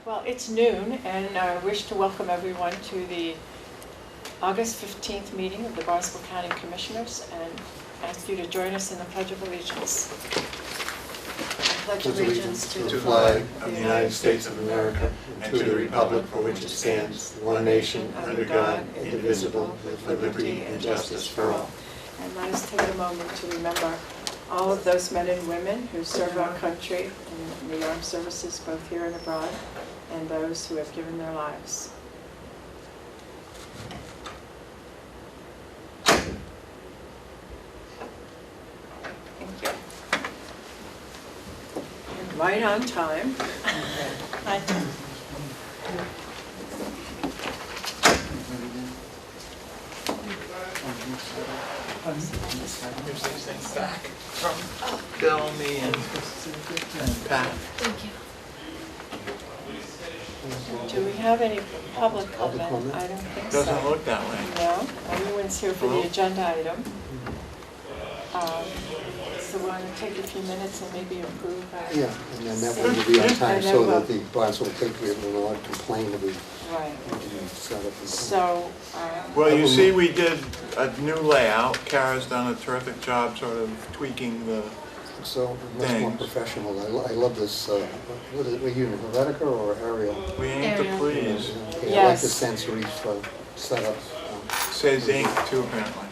Well, it's noon, and I wish to welcome everyone to the August 15th meeting of the Barnstable County Commissioners, and ask you to join us in the Pledge of Allegiance. I pledge allegiance to the flag of the United States of America and to the republic for which it stands, one nation, under God, indivisible, with liberty and justice for all. And let us take a moment to remember all of those men and women who serve our country in the armed services, both here and abroad, and those who have given their lives. Thank you. And right on time. Here's these things back from Bill, me, and Pat. Thank you. Do we have any public comment? I don't think so. Doesn't look that way. No, everyone's here for the agenda item. So we're going to take a few minutes and maybe approve. Yeah, and then that one will be on time so that the Barnstable Patriot will not complain that we didn't set up. So. Well, you see, we did a new layout. Kara's done a terrific job sort of tweaking the So much more professional. I love this. What is it? Were you in Helvetica or Arial? We aim to please. Okay, I like the sans serif setup. Says ink too, apparently.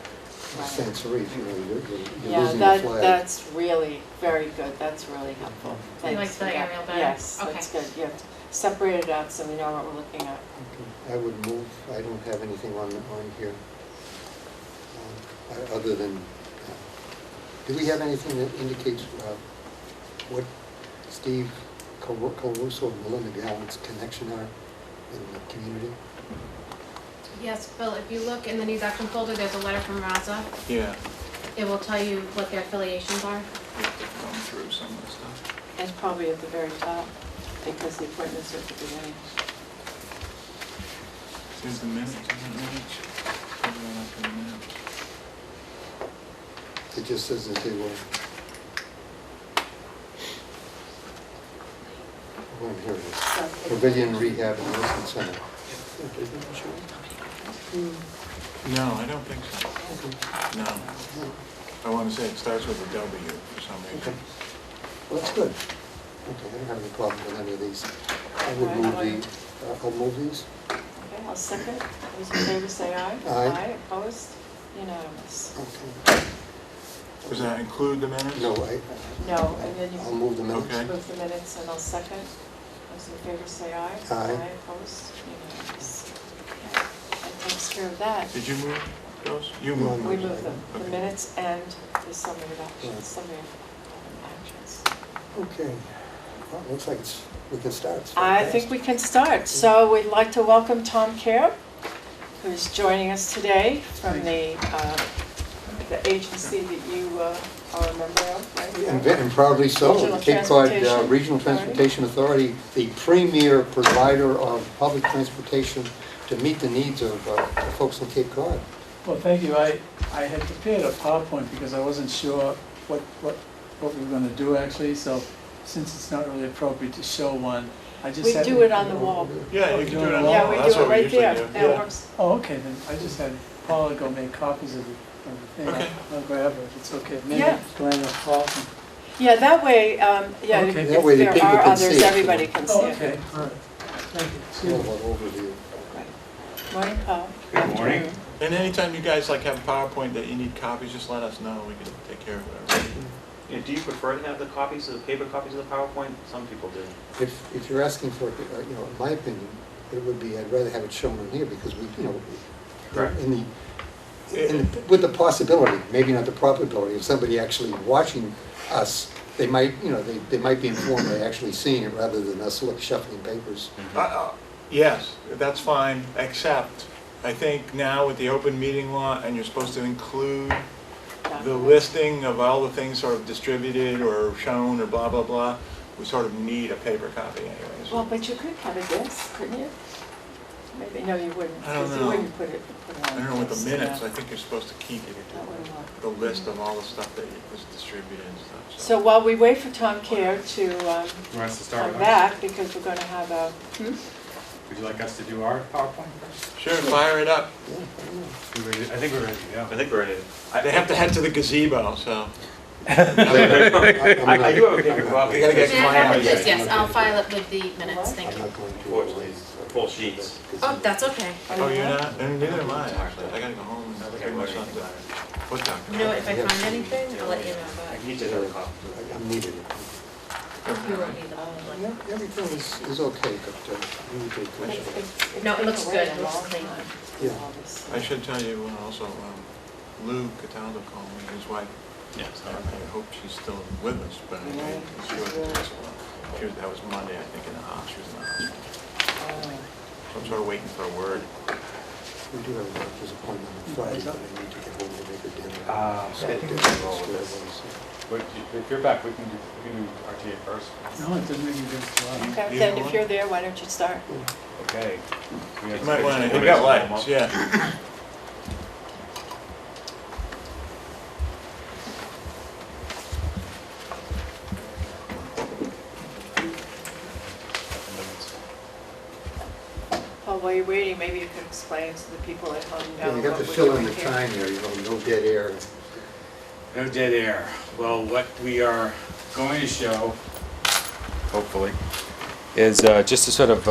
Sans serif, you know, you're Yeah, losing the flag. that's really very good. That's really helpful. You like the aerial better? Yes, Okay. that's good. You have to separate it out so we know what we're looking at. Okay. I would move. I don't have anything on here other than. Do we have anything that indicates what Steve Caruso and Melinda Gallant's connection are in the community? Yes, Bill, if you look in the news action folder, there's a letter from Raza. Yeah. It will tell you what their affiliations are. We have to go through some of the stuff. It's probably at the very top because the appointments are at the beginning. Here's the minutes. Everyone up in the minutes. It just says that they were. Oh, here it is. Pavilion Rehab and Nursing Center. No, I don't think so. No. I want to say it starts with a W for some reason. Okay. Well, that's good. Okay, I don't have any problem with any of these. I would I'll move these. Okay, I'll second. Those in favor say aye. Aye. Opposed? Unanimous. Okay. Does that include the minutes? No, No, and then you I'll move the minutes. Okay. move the minutes and I'll second. Those in favor say aye. Aye. Opposed? Unanimous. Okay, that takes care of that. Did you move those? You No, moved. We those. move them, the Okay. minutes and the summary of Yeah. actions, summary of actions. Okay. Well, looks like we can start. It's I fast. think we can start. So we'd like to welcome Tom Care, who's joining us today from the agency that you are a member of, right? And proudly so, Regional the Cape Cod Transportation Regional Transportation Authority, the premier provider of public transportation to meet the needs of the folks in Cape Cod. Well, thank you. I had prepared a PowerPoint because I wasn't sure what we were going to do actually, so since it's not really appropriate to show one, I just We had... do it on the wall. Yeah, you can do it on the Yeah, wall. we That's do it what we right usually there. do. That Yeah. works. Oh, okay, then I just had Paula go make copies of the thing. Okay. I'll grab it if it's okay. Maybe Yeah. Glenn or Paul can... Yeah, that way, yeah, Okay. That way the if there people are can others, see it. everybody can see Oh, it. okay, all right. Thank you. Excuse me. Overview. Right. Morning, Paul. Good morning. Afternoon. And anytime you guys like have a PowerPoint that you need copies, just let us know. We can take care of it. Yeah, do you prefer to have the copies, the paper copies of the PowerPoint? Some people do. If you're asking for, in my opinion, it would be, I'd rather have it shown on here because we, Correct. with the possibility, maybe not the probability, of somebody actually watching us, they might, they might be informed by actually seeing it rather than us shuffling papers. Yes, that's fine, except I think now with the open meeting law and you're supposed to include the listing of all the things sort of distributed or shown or blah, blah, blah, we sort of need a paper copy anyways. Well, but you could have a disc, couldn't you? Maybe, no, you wouldn't. I don't 'cause know. You wouldn't put it I on. don't know with the this, minutes, yeah. I think you're supposed to keep That wouldn't work. the list of all the stuff that was distributed and stuff. So while we wait for Tom Care to You want us to start come with ours? back, because we're going to have a, Would you like us to do our PowerPoint first? Sure, fire it up. I think we're ready to go. I think we're ready. They have to head to the gazebo, so. I do have a paper copy. We gotta get May I have Mine. this? Yes, I'll file it with the minutes, thank I'm you. not going to. Unfortunately, full sheets. Oh, that's okay. Oh, you're not? And neither am I, actually. I gotta go home I and think I figure my wrote son anything out. about it. What document? You know what, if I find anything, I'll let you know, I but can get you another copy. I'm needed. you won't need the whole one. Yeah, everything is okay, but you need to commission. No, it looks good. It looks clean. Yeah. I should tell you also, Lou Cataldo called me, his wife. Yes. I hope she's still with us, but Yeah, she she's wasn't. really- That was Monday, I think, in the hospital. She was in the hospital. Oh. So I'm sort of waiting for a word. We do have a doctor's appointment on Friday, but I need to get home and make a dinner. Ah, So I think we dinner can roll with is- this. But if you're back, we can do RTA first. No, it doesn't make any difference to us. Okay, You then know if what? you're there, why don't you start? Okay. We have You might to- want to, we got lights, yeah. Well, while you're waiting, maybe you could explain to the people at home. Yeah, you have what to we're fill in doing the here. time there, you know, no dead air. No dead air. Well, what we are going to show, hopefully, is just a sort of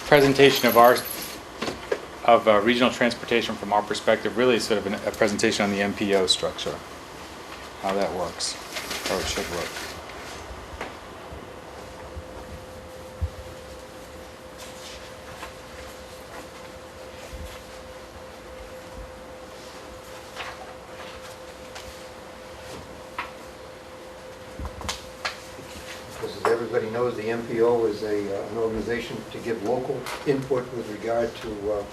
presentation of regional transportation from our perspective. Really, sort of a presentation on the MPO structure, how that works, how it should work. Because as everybody knows, the MPO is an organization to give local input with regard to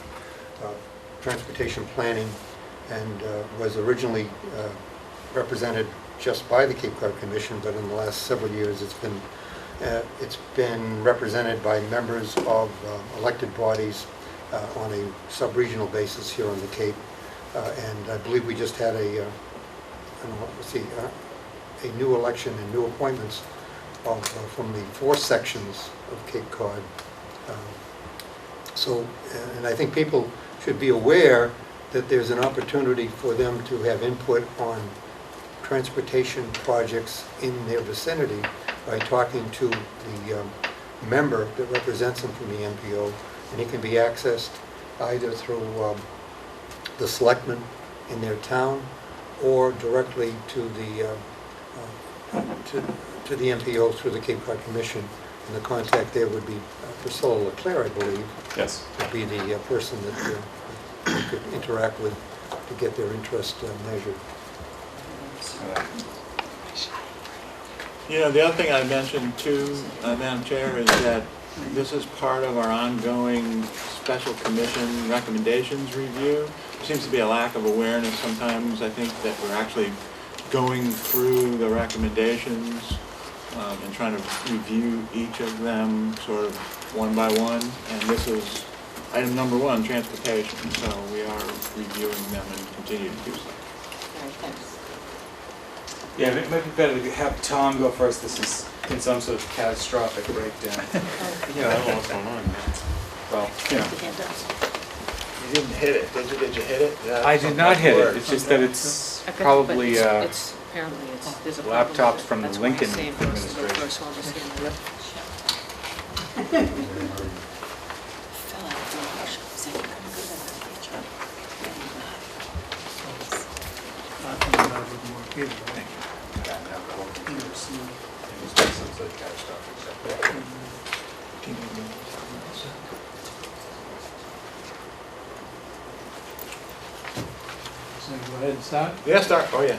transportation planning, and was originally represented just by the Cape Cod Commission, but in the last several years it's been represented by members of elected bodies on a sub-regional basis here on the Cape. And I believe we just had a new election and new appointments from the 4 sections of Cape Cod. And I think people should be aware that there's an opportunity for them to have input on transportation projects in their vicinity by talking to the member that represents them from the MPO, and it can be accessed either through the selectmen in their town or directly to the MPO through the Cape Cod Commission. And the contact there would be Priscilla LeClaire, I believe, Yes. would be the person that you could interact with to get their interest measured. You know, the other thing I mentioned too, Madam Chair, is that this is part of our ongoing special commission recommendations review. There seems to be a lack of awareness sometimes, I think, that we're actually going through the recommendations and trying to review each of them sort of one by one. And this is item number 1, transportation. So we are reviewing them and continue to do so. All right, thanks. Yeah, it might be better to have Tom go first. This is in some sort of catastrophic breakdown. Yeah, I don't know what's going on. Well, you know. You didn't hit it, did you? Did you hit it? Yeah, I did not that's hit worse. it. It's just that it's Okay, probably but it's apparently there's a problem with laptops it. from the That's why he's Lincoln saying for us to go administration. first, so I'll just hand it up. Fill out the motion, say you're gonna go to the HR. Yeah, now the whole computer's- it was just some sort of catastrophic stuff. So go ahead and start. Yeah, start, oh yeah.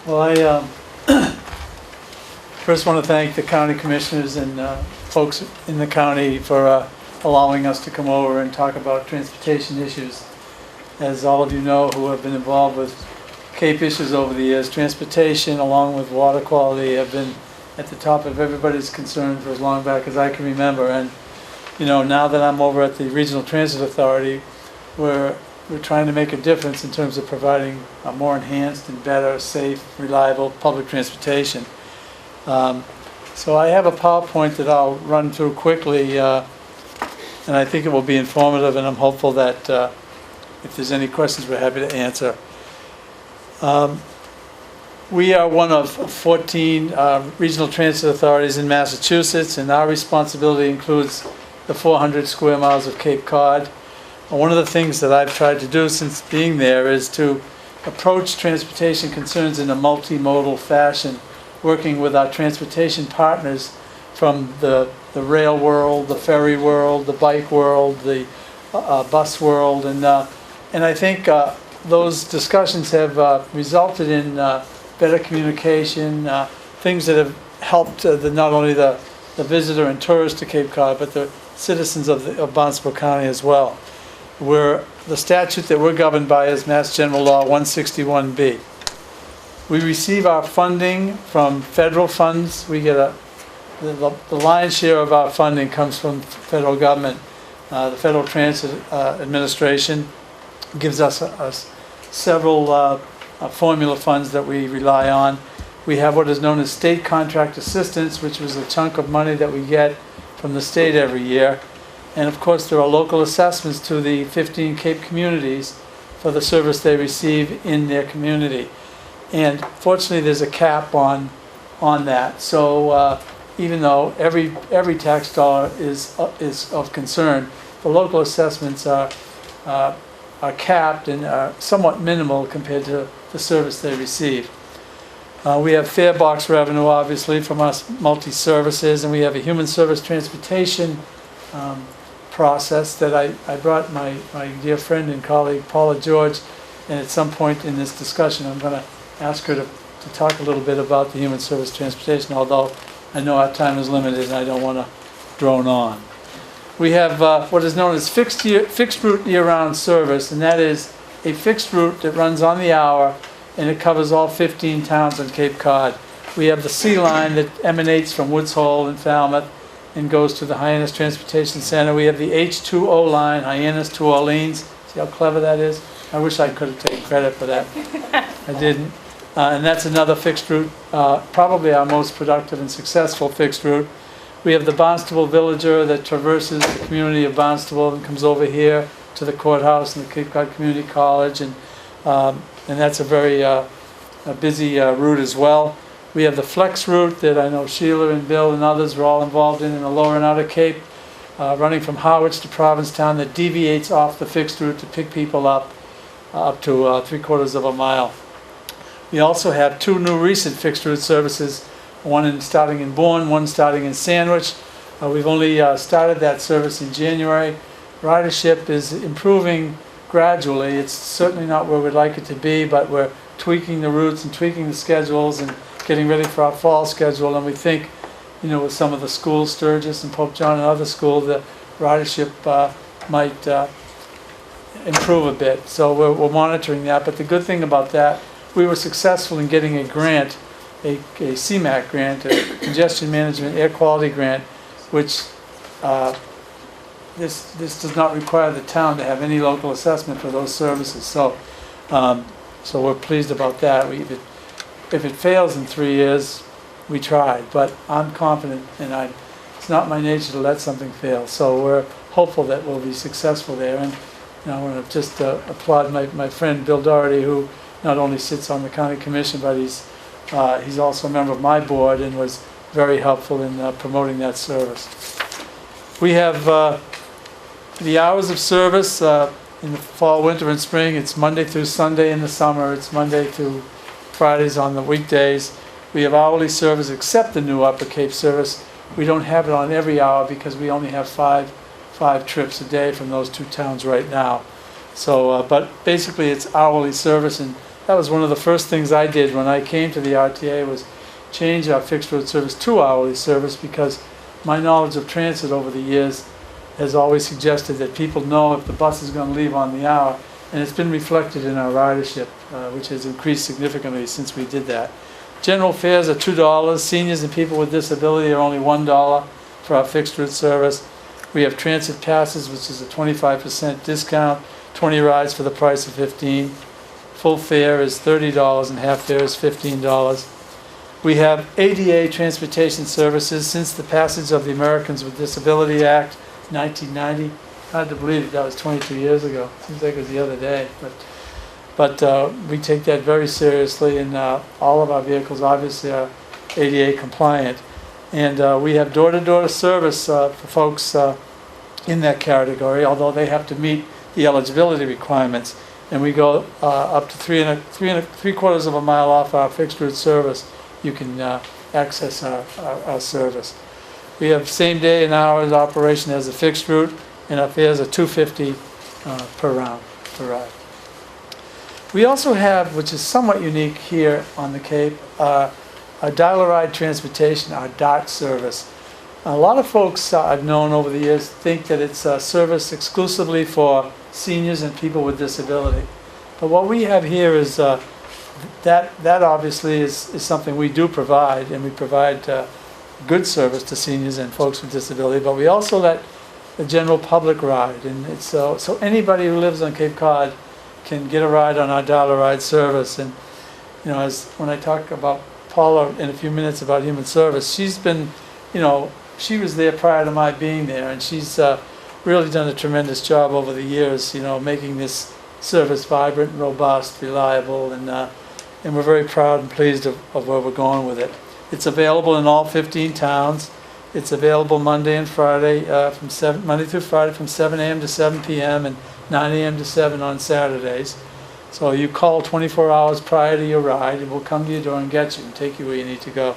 Well, I first want to thank the county commissioners and folks in the county for allowing us to come over and talk about transportation issues. As all of you know who have been involved with Cape issues over the years. Transportation, along with water quality, have been at the top of everybody's concern for as long back as I can remember. And now that I'm over at the Regional Transit Authority, we're trying to make a difference in terms of providing a more enhanced and better, safe, reliable public transportation. So I have a PowerPoint that I'll run through quickly, and I think it will be informative, and I'm hopeful that if there's any questions, we're happy to answer. We are one of 14 regional transit authorities in Massachusetts, and our responsibility includes the 400 square miles of Cape Cod. One of the things that I've tried to do since being there is to approach transportation concerns in a multimodal fashion, working with our transportation partners from the rail world, the ferry world, the bike world, the bus world, and I think those discussions have resulted in better communication, things that have helped not only the visitor and tourist to Cape Cod, but the citizens of Barnstable County as well. The statute that we're governed by is Mass General Law 161B. We receive our funding from federal funds. We get the lion's share of our funding comes from federal government. The Federal Transit Administration gives us several formula funds that we rely on. We have what is known as state contract assistance, which was a chunk of money that we get from the state every year. And of course, there are local assessments to the 15 Cape communities for the service they receive in their community. And fortunately, there's a cap on that. So even though every tax dollar is of concern, the local assessments are capped and are somewhat minimal compared to the service they receive. We have fare box revenue, obviously, from us multi-services, and we have a human service transportation process that I brought my dear friend and colleague Paula George, and at some point in this discussion I'm going to ask her to talk a little bit about the human service transportation, although I know our time is limited and I don't want to drone on. We have what is known as fixed route year-round service, and that is a fixed route that runs on the hour, and it covers all 15 towns on Cape Cod. We have the C line that emanates from Woods Hole and Falmouth and goes to the Hyannis Transportation Center. We have the H2O line, Hyannis to Orleans. See how clever that is? I wish I could have taken credit for that. I didn't. And that's another fixed route, probably our most productive and successful fixed route. We have the Barnstable Villager that traverses the community of Barnstable and comes over here to the courthouse and the Cape Cod Community College, and that's a very busy route as well. We have the Flex route that I know Sheila and Bill and others were all involved in the Lower and Outer Cape, running from Harwich to Provincetown, that deviates off the fixed route to pick people up to 3/4 of a mile. We also have two new recent fixed route services, one starting in Bourne, one starting in Sandwich. We've only started that service in January. Ridership is improving gradually. It's certainly not where we'd like it to be, but we're tweaking the routes and tweaking the schedules and getting ready for our fall schedule. And we think, with some of the schools, Sturgis and Pope John and other schools, the ridership might improve a bit. So we're monitoring that. But the good thing about that, we were successful in getting a grant, a CMAQ grant, a Congestion Management Air Quality Grant, which this does not require the town to have any local assessment for those services. So we're pleased about that. If it fails in 3 years, we tried, but I'm confident, and it's not my nature to let something fail. So we're hopeful that we'll be successful there. And I want to just applaud my friend Bill Doherty, who not only sits on the county commission, but he's also a member of my board and was very helpful in promoting that service. We have the hours of service in the fall, winter, and spring. It's Monday through Sunday in the summer. It's Monday through Fridays on the weekdays. We have hourly service except the new Upper Cape service. We don't have it on every hour because we only have five trips a day from those two towns right now. So, but basically it's hourly service, and that was one of the first things I did when I came to the RTA, was change our fixed road service to hourly service, because my knowledge of transit over the years has always suggested that people know if the bus is going to leave on the hour, and it's been reflected in our ridership, which has increased significantly since we did that. General fares are $2. Seniors and people with disability are only $1 for our fixed route service. We have transit passes, which is a 25% discount, 20 rides for the price of 15. Full fare is $30 and half fare is $15. We have ADA transportation services since the passage of the Americans with Disability Act, 1990. Hard to believe it, that was 22 years ago. Seems like it was the other day, but we take that very seriously, and all of our vehicles obviously are ADA compliant. And we have door-to-door service for folks in that category, although they have to meet the eligibility requirements. And we go up to three quarters of a mile off our fixed route service. You can access our service. We have same day and hours operation as a fixed route, and our fares are $2.50 per ride. We also have, which is somewhat unique here on the Cape, our dial-a-ride transportation, our DART service. A lot of folks I've known over the years think that it's a service exclusively for seniors and people with disability. But what we have here is that obviously is something we do provide, and we provide good service to seniors and folks with disability, but we also let the general public ride, and it's so anybody who lives on Cape Cod can get a ride on our dial-a-ride service. And you know, as when I talk about Paula in a few minutes about human service, she's been, you know, she was there prior to my being there, and she's really done a tremendous job over the years, you know, making this service vibrant, robust, reliable, and we're very proud and pleased of where we're going with it. It's available in all 15 towns. It's available Monday and Friday, Monday through Friday from 7 a.m. to 7 p.m. and 9 a.m. to 7 on Saturdays. So you call 24 hours prior to your ride, and we'll come to your door and get you and take you where you need to go.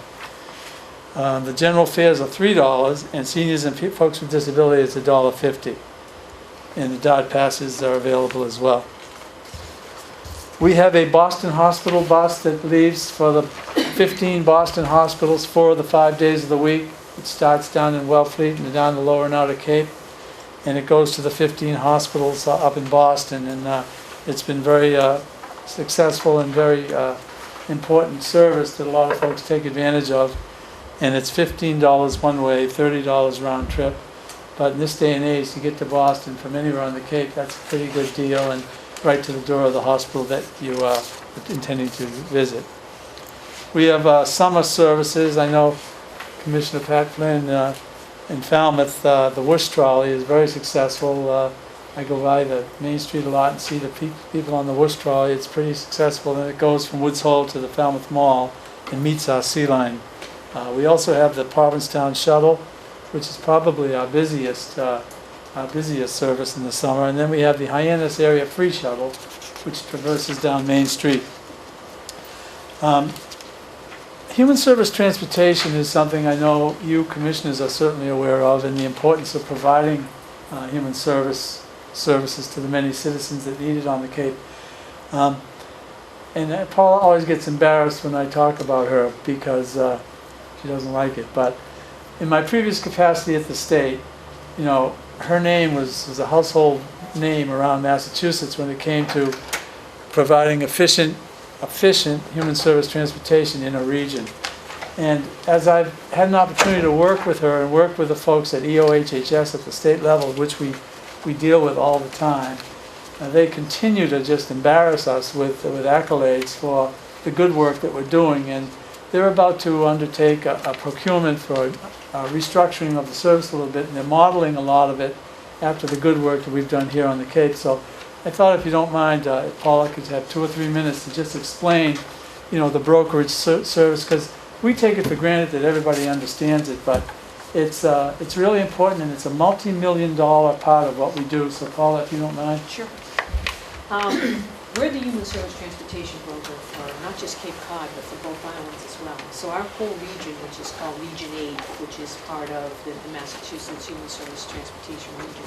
The general fares are $3, and seniors and folks with disability is $1.50. And the DART passes are available as well. We have a Boston Hospital bus that leaves for the 15 Boston hospitals 4 of the 5 days of the week. It starts down in Wellfleet and down the lower and outer Cape, and it goes to the 15 hospitals up in Boston, and it's been very successful and very important service that a lot of folks take advantage of. And it's $15 one way, $30 round trip. But in this day and age, to get to Boston from anywhere on the Cape, that's a pretty good deal, and right to the door of the hospital that you are intending to visit. We have summer services. I know Commissioner Pat Flynn in Falmouth, the Wish Trolley is very successful. I go by the Main Street a lot and see the people on the Wish Trolley. It's pretty successful, and it goes from Woods Hole to the Falmouth Mall and meets our Sea Line. We also have the Provincetown Shuttle, which is probably our busiest service in the summer. And then we have the Hyannis Area Free Shuttle, which traverses down Main Street. Human service transportation is something I know you commissioners are certainly aware of, and the importance of providing human services to the many citizens that need it on the Cape. And Paula always gets embarrassed when I talk about her because she doesn't like it. But in my previous capacity at the state, you know, her name was a household name around Massachusetts when it came to providing efficient human service transportation in a region. And as I've had an opportunity to work with her and work with the folks at EOHHS at the state level, which we deal with all the time, they continue to just embarrass us with accolades for the good work that we're doing. And they're about to undertake a procurement for a restructuring of the service a little bit, and they're modeling a lot of it after the good work that we've done here on the Cape. So I thought, if you don't mind, if Paula could have 2 or 3 minutes to just explain, you know, the brokerage service, because we take it for granted that everybody understands it, but it's really important, and it's a multi-million-dollar part of what we do. So Paula, if you don't mind. Sure. We're the human service transportation broker for not just Cape Cod, but for both islands as well. So our whole region, which is called Region 8, which is part of the Massachusetts Human Service Transportation Region.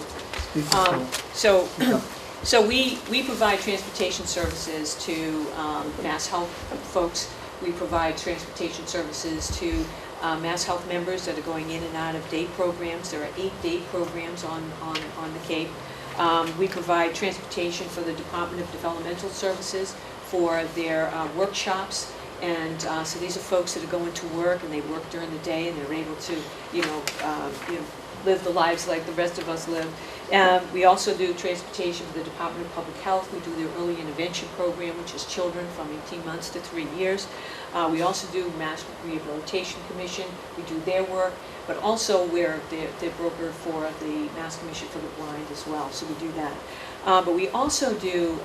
So we provide transportation services to Mass Health folks. We provide transportation services to Mass Health members that are going in and out of day programs. There are 8 day programs on the Cape. We provide transportation for the Department of Developmental Services for their workshops. And so these are folks that are going to work and they work during the day and they're able to, live the lives like the rest of us live. We also do transportation for the Department of Public Health. We do their early intervention program, which is children from 18 months to 3 years. We also do Mass Rehabilitation Commission. We do their work, but also we're the broker for the Mass Commission for the Blind as well, so we do that. But we also do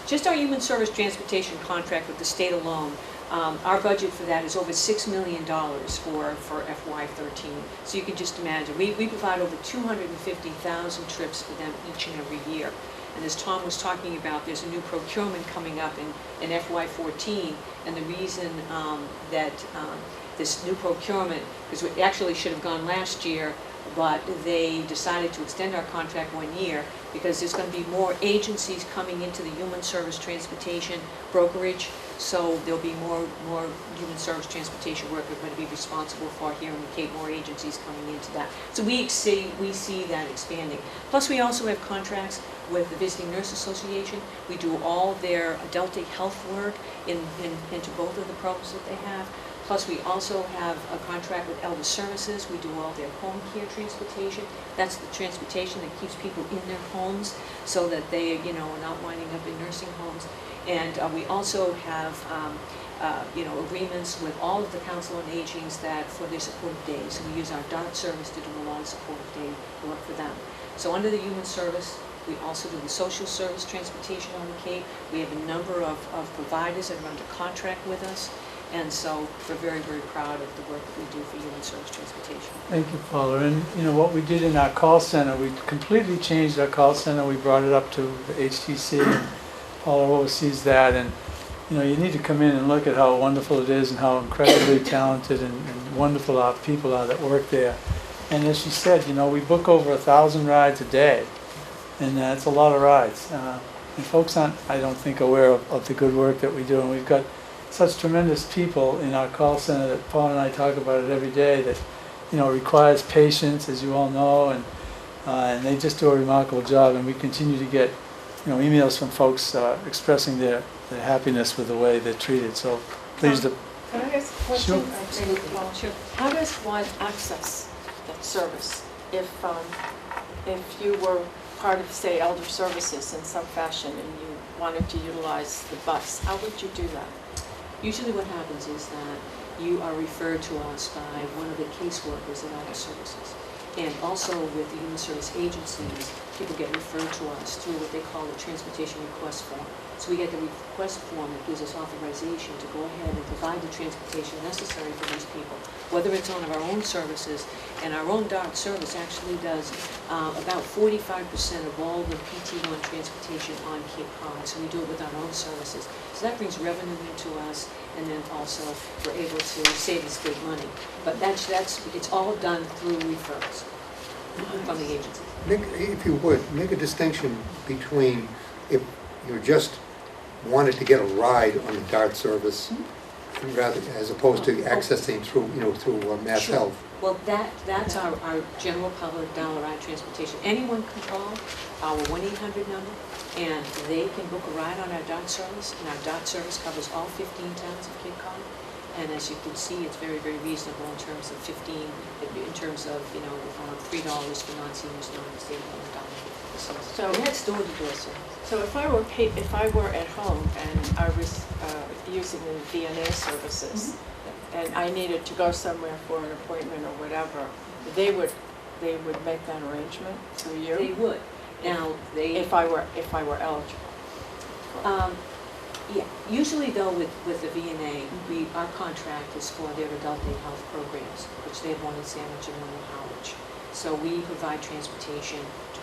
just our human service transportation contract with the state alone. Our budget for that is over $6 million for FY13. So you can just imagine, we provide over 250,000 trips for them each and every year. And as Tom was talking about, there's a new procurement coming up in FY14, and the reason that this new procurement, because we actually should have gone last year, but they decided to extend our contract 1 year because there's going to be more agencies coming into the human service transportation brokerage. So there'll be more human service transportation work we're going to be responsible for here in the Cape, more agencies coming into that. So we see that expanding. Plus we also have contracts with the Visiting Nurse Association. We do all their adult day health work into both of the programs that they have. Plus, we also have a contract with Elder Services. We do all their home care transportation. That's the transportation that keeps people in their homes so that they, are not winding up in nursing homes. And we also have, agreements with all of the council on agings that for their supportive days. And we use our DART service to do a lot of supportive day work for them. So under the human service, we also do the social service transportation on the Cape. We have a number of providers that are under contract with us. And so we're very, very proud of the work that we do for human service transportation. Thank you, Paula. And what we did in our call center, we completely changed our call center. We brought it up to the HTC, and Paula oversees that. And you need to come in and look at how wonderful it is and how incredibly talented and wonderful our people are that work there. And as she said, we book over 1,000 rides a day, and that's a lot of rides. And folks aren't, I don't think, aware of the good work that we do. And we've got such tremendous people in our call center that Paul and I talk about it every day that, requires patience, as you all know, and they just do a remarkable job. And we continue to get, emails from folks expressing their happiness with the way they're treated. So pleased to. Can I ask a question? Sure. Absolutely. Sure. How does one access that service if you were part of, say, Elder Services in some fashion and you wanted to utilize the bus? How would you do that? Usually what happens is that you are referred to us by one of the caseworkers at Elder Services. And also with the human service agencies, people get referred to us through what they call the transportation request form. So we get the request form that gives us authorization to go ahead and provide the transportation necessary for these people, whether it's on our own services. And our own DART service actually does about 45% of all the PT1 transportation on Cape Cod. So we do it with our own services. So that brings revenue into us, and then also we're able to save the state money. But it's all done through referrals from the agency. If you would, make a distinction between if you just wanted to get a ride on the DART service, rather as opposed to accessing through Mass Sure. Health. Well, that's our general public dollar ride transportation. Anyone can call our 1-800 number, and they can book a ride on our DART service, and our DART service covers all 15 towns of Cape Cod. And as you can see, it's very, very reasonable in terms of $3 for non-seniors, non-disabled, and $1.50. So we had door-to-door service. So if I were at home and I was using the VNA services, and I needed to go somewhere for an appointment or whatever, they would make that arrangement through you? They would. Now if I were eligible. Yeah. Usually though with the VNA, our contract is for their adult day health programs, which they have one in Sandwich and one in Howard. So we provide transportation to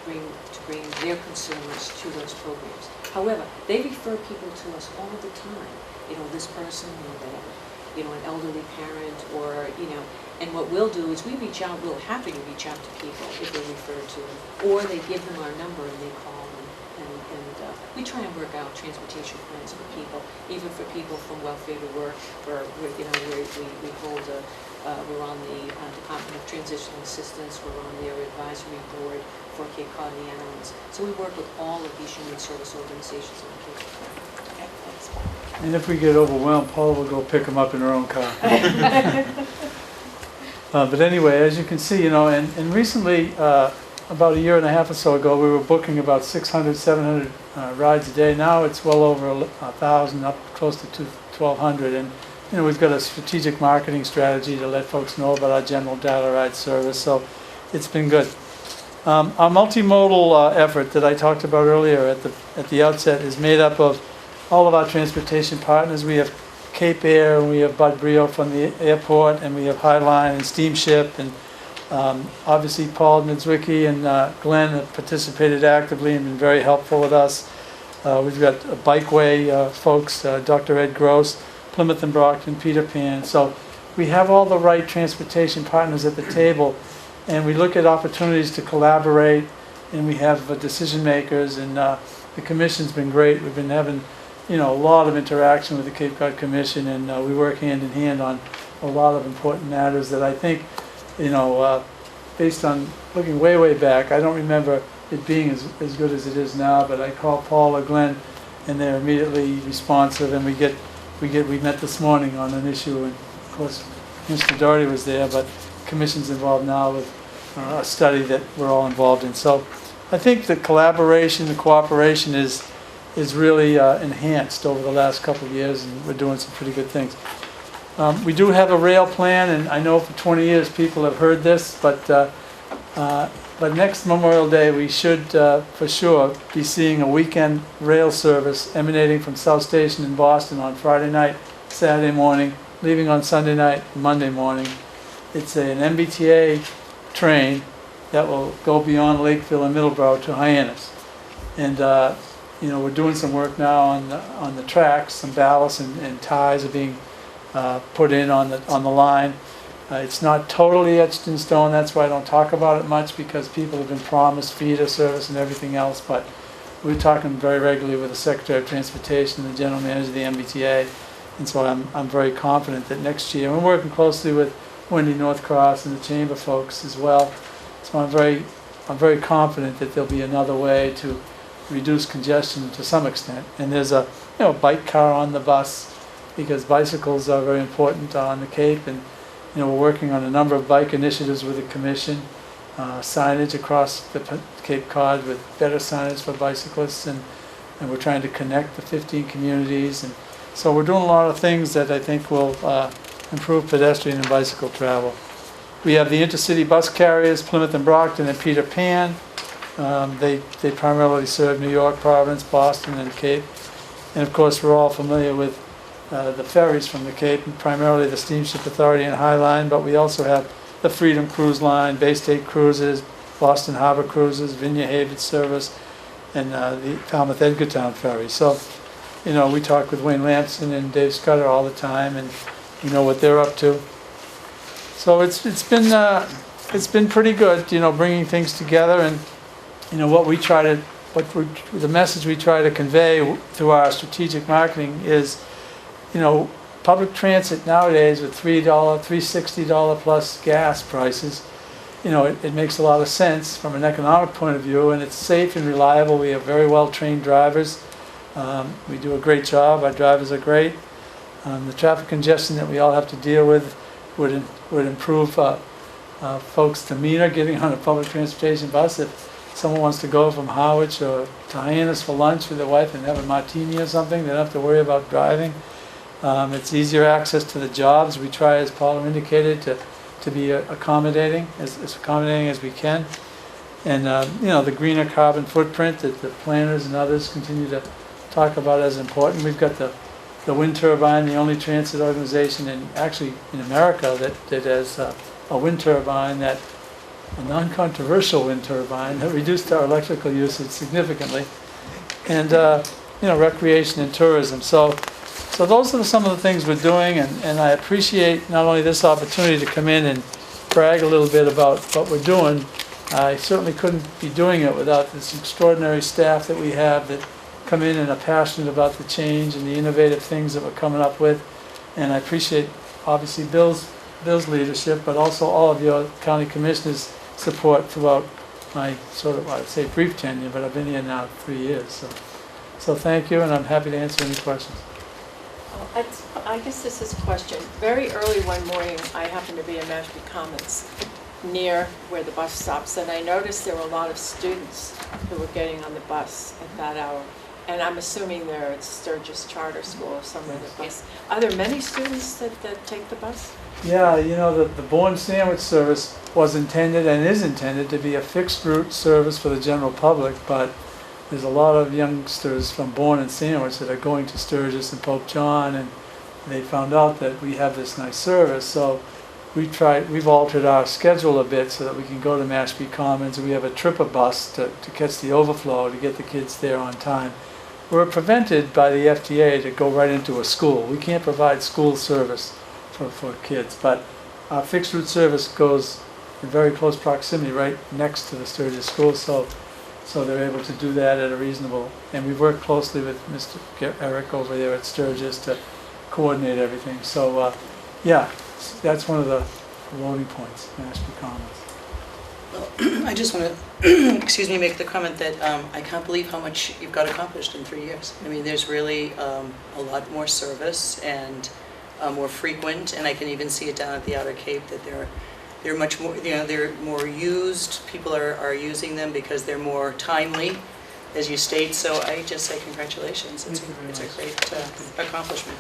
bring their consumers to those programs. However, they refer people to us all the time. This person, they have an elderly parent, or and what we'll do is we'll happily reach out to people if they're referred to them, or they give them our number and they call them, and we try and work out transportation plans for people, even for people from welfare to work, or we hold we're on the Department of transitional assistance, we're on their advisory board for Cape Cod and the Islands. So we work with all of these human service organizations in the Cape Cod. Okay, thanks, Paul. And if we get overwhelmed, Paula will go pick them up in her own car. But anyway, as you can see, you know, and recently, about a year and a half or so ago, we were booking about 600, 700 rides a day. Now it's well over 1,000, up close to 1,200. And, you know, we've got a strategic marketing strategy to let folks know about our general data ride service. So it's been good. Our multimodal effort that I talked about earlier at the outset is made up of all of our transportation partners. We have Cape Air, and we have Bud Brio from the airport, and we have Highline and Steamship, and obviously Paul Niedzwiecki and Glenn have participated actively and been very helpful with us. We've got Bikeway folks, Dr. Ed Gross, Plymouth and Brockton, Peter Pan. So we have all the right transportation partners at the table, and we look at opportunities to collaborate, and we have decision makers, and the commission's been great. We've been having, you know, a lot of interaction with the Cape Cod Commission, and we work hand in hand on a lot of important matters that I think, you know, based on looking way back, I don't remember it being as good as it is now, but I call Paul or Glenn, and they're immediately responsive, and we met this morning on an issue, and of course Mr. Doherty was there, but the Commission's involved now with a study that we're all involved in. So I think the collaboration, the cooperation is really enhanced over the last couple of years, and we're doing some pretty good things. We do have a rail plan, and I know for 20 years people have heard this, but next Memorial Day we should for sure be seeing a weekend rail service emanating from South Station in Boston on Friday night, Saturday morning, leaving on Sunday night, Monday morning. It's an MBTA train that will go beyond Lakeville and Middleborough to Hyannis. And you know, we're doing some work now on the tracks. Some ballast and ties are being put in on the line. It's not totally etched in stone. That's why I don't talk about it much, because people have been promised feeder service and everything else. But we're talking very regularly with the Secretary of Transportation and the General Manager of the MBTA, and so I'm very confident that next year, and we're working closely with Wendy Northcross and the Chamber folks as well. So I'm very confident that there'll be another way to reduce congestion to some extent. And there's a bike car on the bus, because bicycles are very important on the Cape, and we're working on a number of bike initiatives with the Commission, signage across the Cape Cod with better signage for bicyclists, and we're trying to connect the 15 communities, and so we're doing a lot of things that I think will improve pedestrian and bicycle travel. We have the intercity bus carriers, Plymouth and Brockton and Peter Pan. They primarily serve New York, Providence, Boston, and Cape. And of course, we're all familiar with the ferries from the Cape, primarily the Steamship Authority and Highline, but we also have the Freedom Cruise Line, Bay State Cruises, Boston Harbor Cruises, Vineyard Haven Service, and the Falmouth Edgartown Ferry. So, we talk with Wayne Lampson and Dave Scudder all the time, and we know what they're up to. So it's been pretty good, bringing things together, and the message we try to convey through our strategic marketing is, public transit nowadays with $3, $3.60 plus gas prices, it makes a lot of sense from an economic point of view, and it's safe and reliable. We have very well trained drivers. We do a great job. Our drivers are great. The traffic congestion that we all have to deal with would improve folks' demeanor getting on a public transportation bus. If someone wants to go from Harwich or to Hyannis for lunch with their wife and have a martini or something, they don't have to worry about driving. It's easier access to the jobs. We try, as Paula indicated, to be accommodating, as accommodating as we can. And the greener carbon footprint that the planners and others continue to talk about as important. We've got the wind turbine, the only transit organization in America that has a wind turbine, a non-controversial wind turbine that reduced our electrical usage significantly, and recreation and tourism. So those are some of the things we're doing, and I appreciate not only this opportunity to come in and brag a little bit about what we're doing. I certainly couldn't be doing it without this extraordinary staff that we have that come in and are passionate about the change and the innovative things that we're coming up with. And I appreciate, obviously, Bill's Bill's leadership, but also all of your county commissioners' support throughout my sort of, I'd say brief tenure, but I've been here now 3 years, so thank you, and I'm happy to answer any questions. I guess this is a question. Very early one morning, I happened to be in Mashpee Commons, near where the bus stops, and I noticed there were a lot of students who were getting on the bus at that hour. And I'm assuming they're at Sturgis Charter School or somewhere the bus. Are there many students that take the bus? Yeah, you know, the Bourne Sandwich service was intended and is intended to be a fixed route service for the general public, but there's a lot of youngsters from Bourne and Sandwich that are going to Sturgis and Pope John, and they found out that we have this nice service, so we've altered our schedule a bit so that we can go to Mashpee Commons, and we have a tripper bus to catch the overflow to get the kids there on time. We're prevented by the FDA to go right into a school. We can't provide school service for kids, but our fixed route service goes in very close proximity right next to the Sturgis school, so they're able to do that at a reasonable, and we work closely with Mr. Eric over there at Sturgis to coordinate everything. So yeah, that's one of the loading points, Mashpee Commons. Well, I just want to, excuse me, make the comment that I can't believe how much you've got accomplished in 3 years. I mean, there's really a lot more service and more frequent, and I can even see it down at the Outer Cape that they're much more, you know, they're more used. People are using them because they're more timely, as you state. So I just say congratulations. It's a great accomplishment.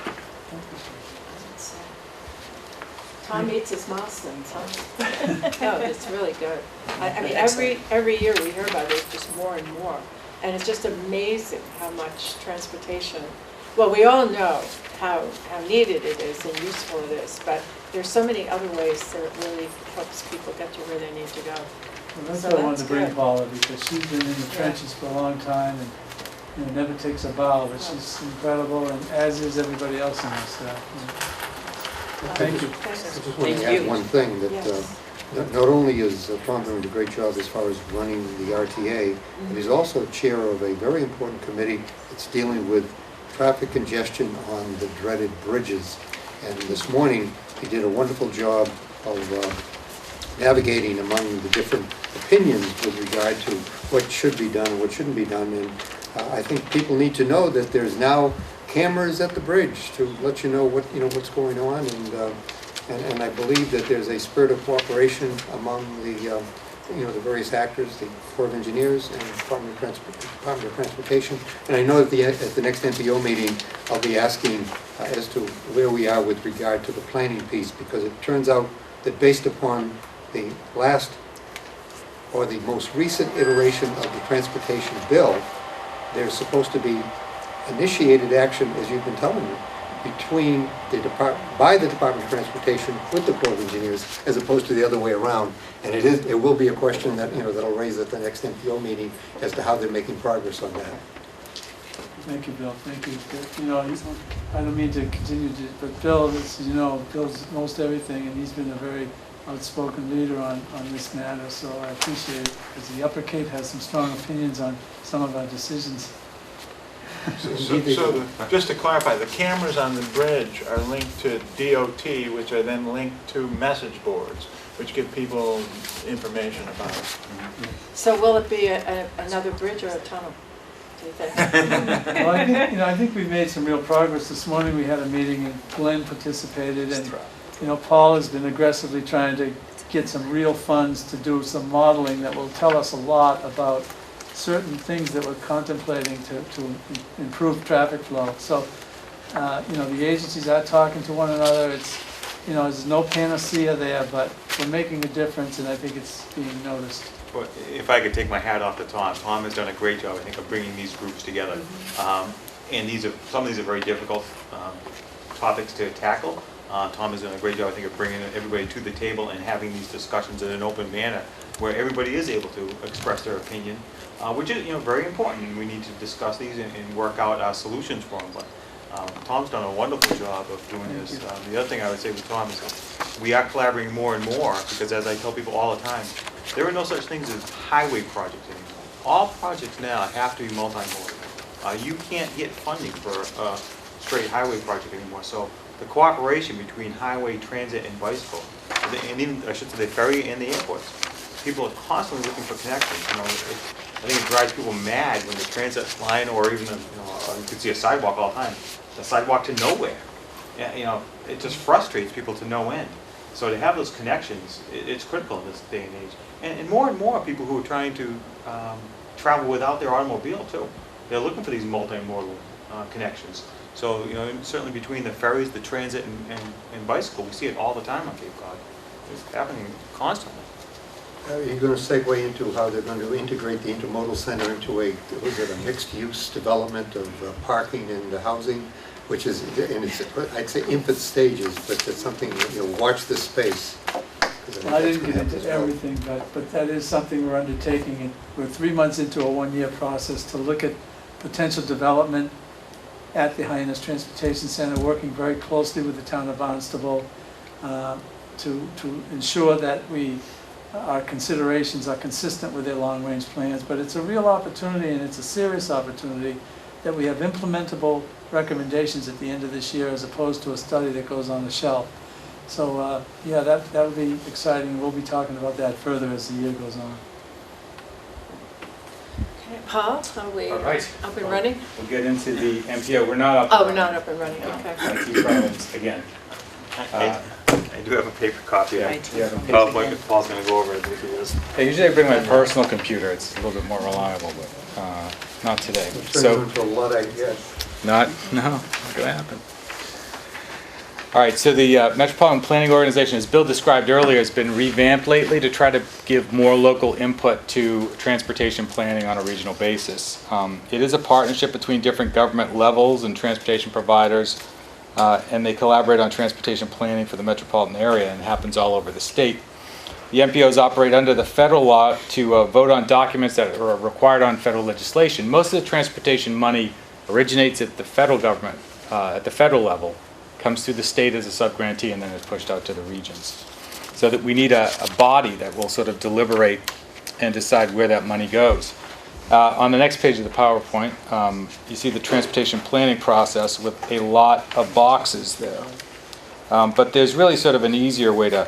Tom meets his milestones, huh? No, it's really good. I mean, every year we hear about it, just more and more. And it's just amazing how much transportation, well, we all know how needed it is and useful it is, but there's so many other ways that it really helps people get to where they need to go. Well, that's So what I wanted that's to bring good. Paula, because she's been in the trenches for a long time and, you know, never takes a bow, but she's incredible, and as is everybody else in this staff. Thank you. I just want Thank to add you. one thing, that Yes. not only is Tom doing a great job as far as running the RTA, but he's also chair of a very important committee that's dealing with traffic congestion on the dreaded bridges. And this morning, he did a wonderful job of navigating among the different opinions with regard to what should be done and what shouldn't be done. And I think people need to know that there's now cameras at the bridge to let you know what's going on, and I believe that there's a spirit of cooperation among the the various actors, the Corps of Engineers and Department of Transportation. And I know that at the next NPO meeting, I'll be asking as to where we are with regard to the planning piece, because it turns out that based upon the last or the most recent iteration of the transportation bill, there's supposed to be initiated action, as you've been telling me, by the Department of Transportation with the Corps of Engineers, as opposed to the other way around. And it will be a question that that'll raise at the next NPO meeting as to how they're making progress on that. Thank you, Bill, thank you. You know, I don't mean to continue to, but Bill, Bill's most everything, and he's been a very outspoken leader on this matter, so I appreciate it, because the Upper Cape has some strong opinions on some of our decisions. Just to clarify, the cameras on the bridge are linked to DOT, which are then linked to message boards, which give people information about it. So will it be another bridge or a tunnel, do you think? Well, I think we've made some real progress. This morning we had a meeting and Glenn participated, and Paul has been aggressively trying to get some real funds to do some modeling that will tell us a lot about certain things that we're contemplating to improve traffic flow. So, the agencies are talking to one another. It's, there's no panacea there, but we're making a difference, and I think it's being noticed. Well, if I could take my hat off to Tom, Tom has done a great job, I think, of bringing these groups together. And some of these are very difficult topics to tackle. Tom has done a great job, I think, of bringing everybody to the table and having these discussions in an open manner where everybody is able to express their opinion, which is very important. We need to discuss these and work out solutions for them. But Tom's done a wonderful job of doing this. The other thing I would say with Tom is we are collaborating more and more, because as I tell people all the time, there are no such things as highway projects anymore. All projects now have to be multimodal. You can't get funding for a straight highway project anymore. So the cooperation between highway, transit, and bicycle, and even, I should say, the ferry and the airports. People are constantly looking for connections. You know, I think it drives people mad when the transit line, or even, you can see a sidewalk all the time, the sidewalk to nowhere. Yeah, you know, it just frustrates people to no end. So to have those connections, it's critical in this day and age. And more people who are trying to travel without their automobile too. They're looking for these multimodal connections. So, you know, certainly between the ferries, the transit, and bicycle, we see it all the time on Cape Cod. It's happening constantly. You're going to segue into how they're going to integrate the intermodal center into a mixed-use development of parking and housing, which is, in its, I'd say, infant stages, but it's something, watch this space. I didn't get into everything, but that is something we're undertaking. And we're 3 months into a one-year process to look at potential development at the Hyannis Transportation Center, working very closely with the town of Barnstable to ensure that our considerations are consistent with their long-range plans. But it's a real opportunity, and it's a serious opportunity, that we have implementable recommendations at the end of this year, as opposed to a study that goes on the shelf. So yeah, that would be exciting. We'll be talking about that further as the year goes on. Okay, Paul, are we All right. up and running? We'll get into the MPO. We're not up. Oh, we're not up and running, okay. IT problems again. I do have a paper copy. Yeah, Right. you have a paper. Paul's going to go over it if he is. Usually I bring my personal computer. It's a little bit more reliable, but not today. So into a Luddite, yes. Not gonna happen. All right, so the Metropolitan Planning Organization, as Bill described earlier, has been revamped lately to try to give more local input to transportation planning on a regional basis. It is a partnership between different government levels and transportation providers, and they collaborate on transportation planning for the metropolitan area, and it happens all over the state. The MPOs operate under the federal law to vote on documents that are required on federal legislation. Most of the transportation money originates at the federal government, at the federal level, comes through the state as a subgrantee, and then is pushed out to the regions. So that we need a body that will sort of deliberate and decide where that money goes. On the next page of the PowerPoint, you see the transportation planning process with a lot of boxes there. But there's really sort of an easier way to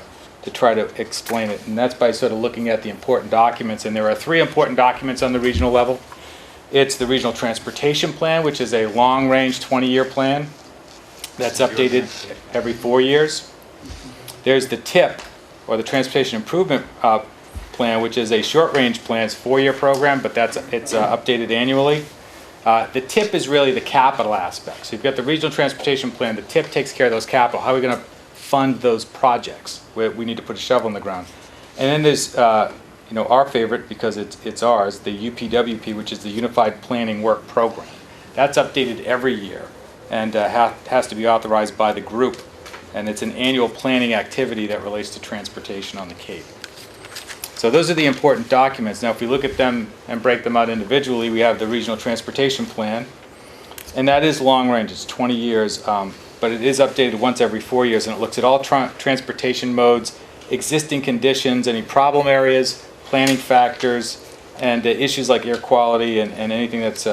try to explain it, and that's by sort of looking at the important documents. And there are 3 important documents on the regional level. It's the Regional Transportation Plan, which is a long-range 20-year plan that's updated every 4 years. There's the TIP, or the Transportation Improvement Plan, which is a short-range plan. It's a 4-year program, but it's updated annually. The TIP is really the capital aspect. So you've got the Regional Transportation Plan. The TIP takes care of those capital. How are we going to fund those projects where we need to put a shovel in the ground? And then there's our favorite, because it's ours, the UPWP, which is the Unified Planning Work Program. That's updated every year and has to be authorized by the group. And it's an annual planning activity that relates to transportation on the Cape. So those are the important documents. Now, if we look at them and break them out individually, we have the Regional Transportation Plan. And that is long range. It's 20 years. But it is updated once every 4 years. And it looks at all transportation modes, existing conditions, any problem areas, planning factors, and issues like air quality and anything that's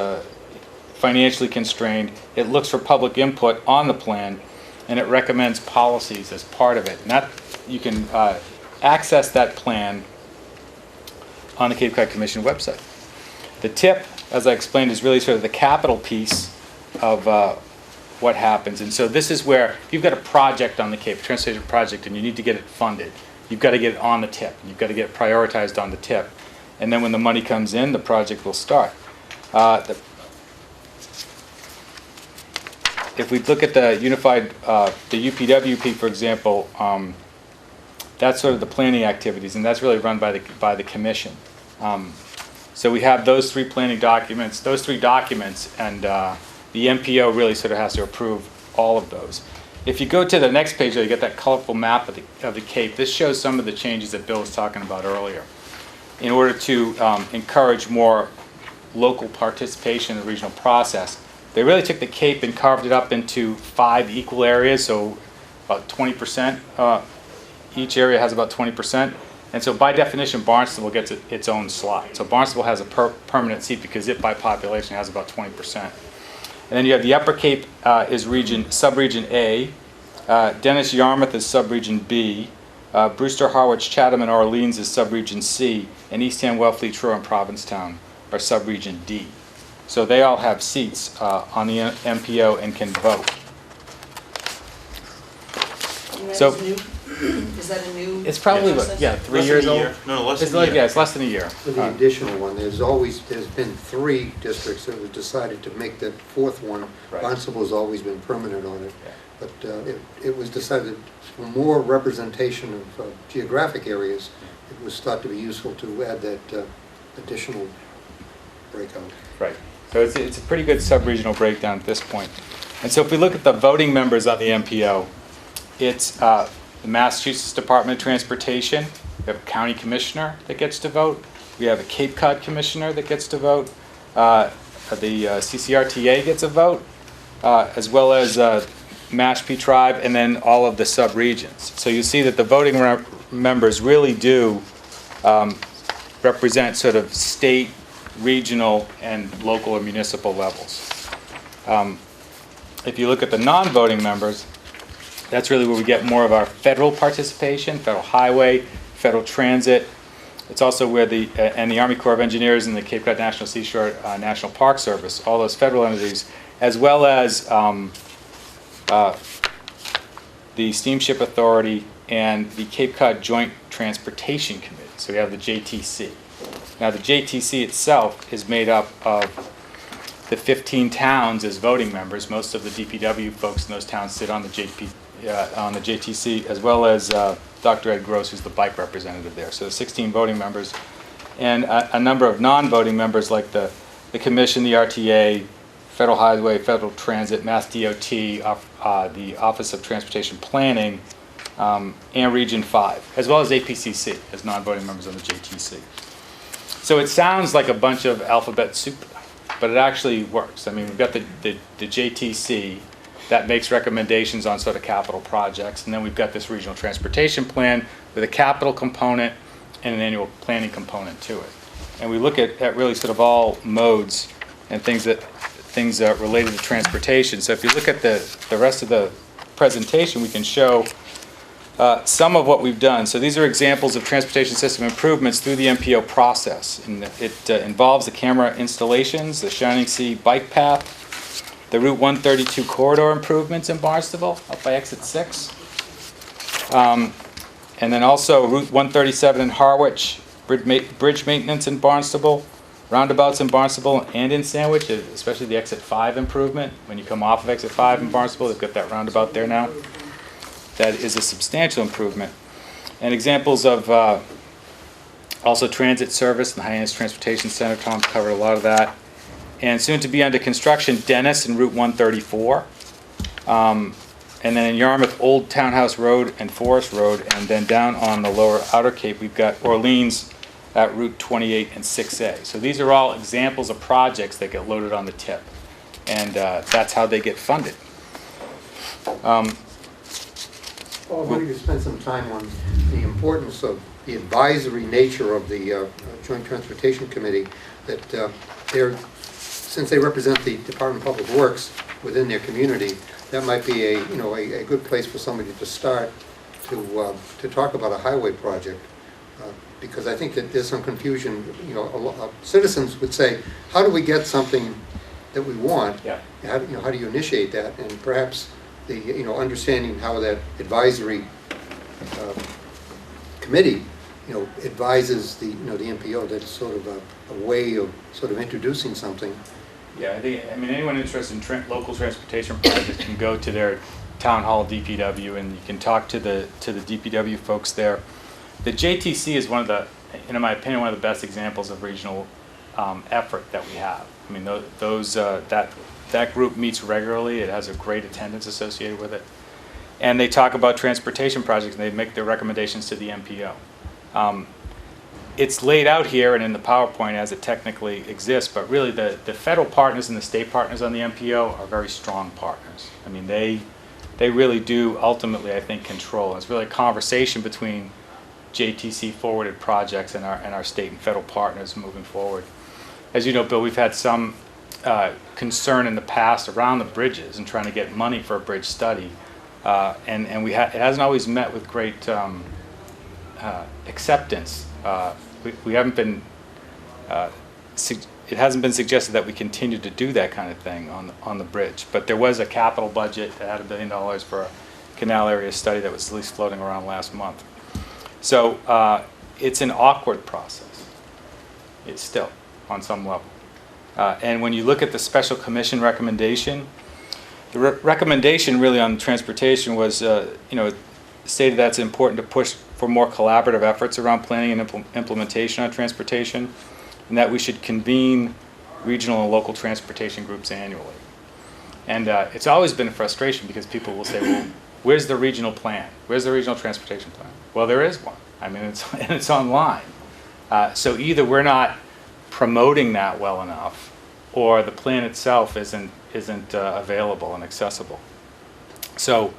financially constrained. It looks for public input on the plan, and it recommends policies as part of it. And that, you can access that plan on the Cape Cod Commission website. The TIP, as I explained, is really sort of the capital piece of what happens. And so this is where, if you've got a project on the Cape, a transportation project, and you need to get it funded, you've got to get it on the TIP. You've got to get it prioritized on the TIP. And then when the money comes in, the project will start. If we look at the unified, the UPWP, for example, that's sort of the planning activities, and that's really run by the commission. So we have those 3 planning documents, those 3 documents, and the MPO really sort of has to approve all of those. If you go to the next page, you get that colorful map of the Cape. This shows some of the changes that Bill was talking about earlier. In order to encourage more local participation in the regional process, they really took the Cape and carved it up into 5 equal areas, so about 20%. Each area has about 20%. And so by definition, Barnstable gets its own slot. So Barnstable has a permanent seat because it, by population, has about 20%. And then you have the Upper Cape is subregion A, Dennis Yarmouth is subregion B. Brewster, Harwich, Chatham, and Orleans is subregion C. And Eastham, Wellfleet, Truro, and Provincetown are subregion D. So they all have seats on the MPO and can vote. And that So- is new? Is that a new? It's probably, process? 3 Less years than a old. year. No, less It's than a year. yeah, it's less than a year. For the additional one, there's been 3 districts that have decided to make that 4th one. Right. Barnstable's always been permanent on it. Yeah. But it was decided for more representation of geographic areas, it was thought to be useful to add that additional breakout. Right. So it's a pretty good sub-regional breakdown at this point. And so if we look at the voting members on the MPO, it's the Massachusetts Department of Transportation. We have a county commissioner that gets to vote. We have a Cape Cod commissioner that gets to vote. The CCRTA gets a vote, as well as Mashpee Tribe, and then all of the sub-regions. So you see that the voting members really do represent sort of state, regional, and local or municipal levels. If you look at the non-voting members, that's really where we get more of our federal participation, federal highway, federal transit. It's also where and the Army Corps of Engineers and the Cape Cod National Seashore National Park Service, all those federal entities, as well as the Steamship Authority and the Cape Cod Joint Transportation Committee. So we have the JTC. Now the JTC itself is made up of the 15 towns as voting members. Most of the DPW folks in those towns sit on the JTC, as well as Dr. Ed Gross, who's the bike representative there. So 16 voting members, and a number of non-voting members like the Commission, the RTA, Federal Highway, Federal Transit, Mass DOT, the Office of Transportation Planning, and Region 5, as well as APCC as non-voting members on the JTC. So it sounds like a bunch of alphabet soup, but it actually works. I mean, we've got the JTC that makes recommendations on sort of capital projects, and then we've got this regional transportation plan with a capital component and an annual planning component to it. And we look at really sort of all modes and things related to transportation. So if you look at the rest of the presentation, we can show some of what we've done. So these are examples of transportation system improvements through the MPO process. And it involves the camera installations, the Shining Sea bike path, the Route 132 corridor improvements in Barnstable, up by exit 6. And then also Route 137 in Harwich, bridge maintenance in Barnstable, roundabouts in Barnstable and in Sandwich, especially the exit 5 improvement. When you come off of exit 5 in Barnstable, they've got that roundabout there now. That is a substantial improvement. And examples of also transit service and the Hyannis Transportation Center. Tom's covered a lot of that. And soon to be under construction, Dennis and Route 134. And then in Yarmouth, Old Townhouse Road and Forest Road. And then down on the lower Outer Cape, we've got Orleans at Route 28 and 6A. So these are all examples of projects that get loaded on the tip. And that's how they get funded. Well, I wanted to spend some time on the importance of the advisory nature of the Joint Transportation Committee, that since they represent the Department of Public Works within their community, that might be a good place for somebody to start to talk about a highway project. Because I think that there's some confusion. Citizens would say, how do we get something that we want? Yeah. How do you initiate that? And perhaps the understanding how that advisory committee advises the the MPO, that it's sort of a way of sort of introducing something. Yeah, I mean anyone interested in local transportation projects can go to their town hall DPW, and you can talk to the DPW folks there. The JTC is one of the, in my opinion, one of the best examples of regional effort that we have. I mean, that group meets regularly. It has a great attendance associated with it. And they talk about transportation projects, and they make their recommendations to the MPO. It's laid out here and in the PowerPoint as it technically exists, but really the federal partners and the state partners on the MPO are very strong partners. I mean, they really do ultimately, I think, control. It's really a conversation between JTC forwarded projects and our state and federal partners moving forward. As you know, Bill, we've had some concern in the past around the bridges and trying to get money for a bridge study. and it hasn't always met with great acceptance. We haven't been, it hasn't been suggested that we continue to do that kind of thing on the bridge. But there was a capital budget that had $1 billion for a canal area study that was at least floating around last month. So it's an awkward process. It's still, on some level. And when you look at the special commission recommendation, the recommendation really on transportation was, stated that it's important to push for more collaborative efforts around planning and implementation on transportation, and that we should convene regional and local transportation groups annually. And it's always been a frustration because people will say, well, where's the regional plan? Where's the regional transportation plan? Well, there is one. I mean, it's online. So either we're not promoting that well enough, or the plan itself isn't available and accessible. So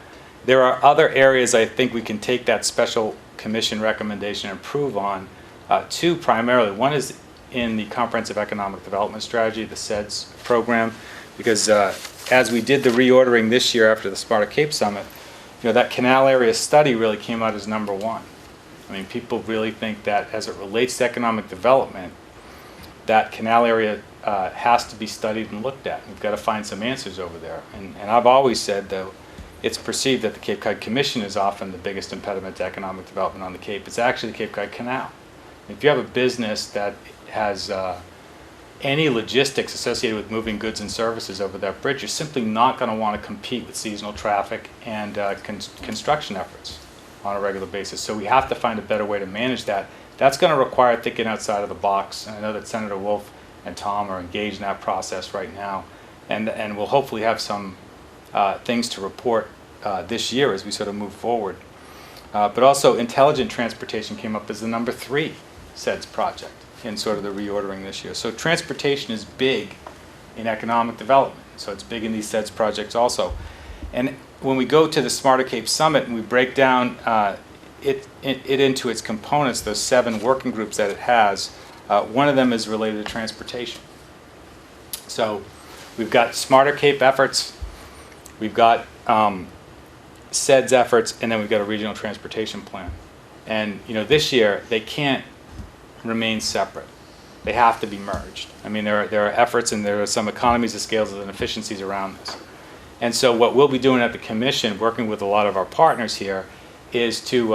there are other areas I think we can take that special commission recommendation and improve on. Two primarily. One is in the Comprehensive Economic Development Strategy, the CEDS program, because as we did the reordering this year after the Smarter Cape Summit, that canal area study really came out as number one. I mean, people really think that as it relates to economic development, that canal area has to be studied and looked at. We've got to find some answers over there. And I've always said, though, it's perceived that the Cape Cod Commission is often the biggest impediment to economic development on the Cape. It's actually the Cape Cod Canal. If you have a business that has any logistics associated with moving goods and services over that bridge, you're simply not going to want to compete with seasonal traffic and construction efforts on a regular basis. So we have to find a better way to manage that. That's going to require thinking outside of the box. And I know that Senator Wolf and Tom are engaged in that process right now. And we'll hopefully have some things to report this year as we sort of move forward. But also intelligent transportation came up as the number 3 CEDS project in sort of the reordering this year. So transportation is big in economic development. So it's big in these CEDS projects also. And when we go to the Smarter Cape Summit and we break down it into its components, those 7 working groups that it has, one of them is related to transportation. So we've got Smarter Cape efforts, we've got CEDS efforts, and then we've got a regional transportation plan. And this year they can't remain separate. They have to be merged. I mean, there are efforts and there are some economies of scale and efficiencies around this. And so what we'll be doing at the Commission, working with a lot of our partners here, is to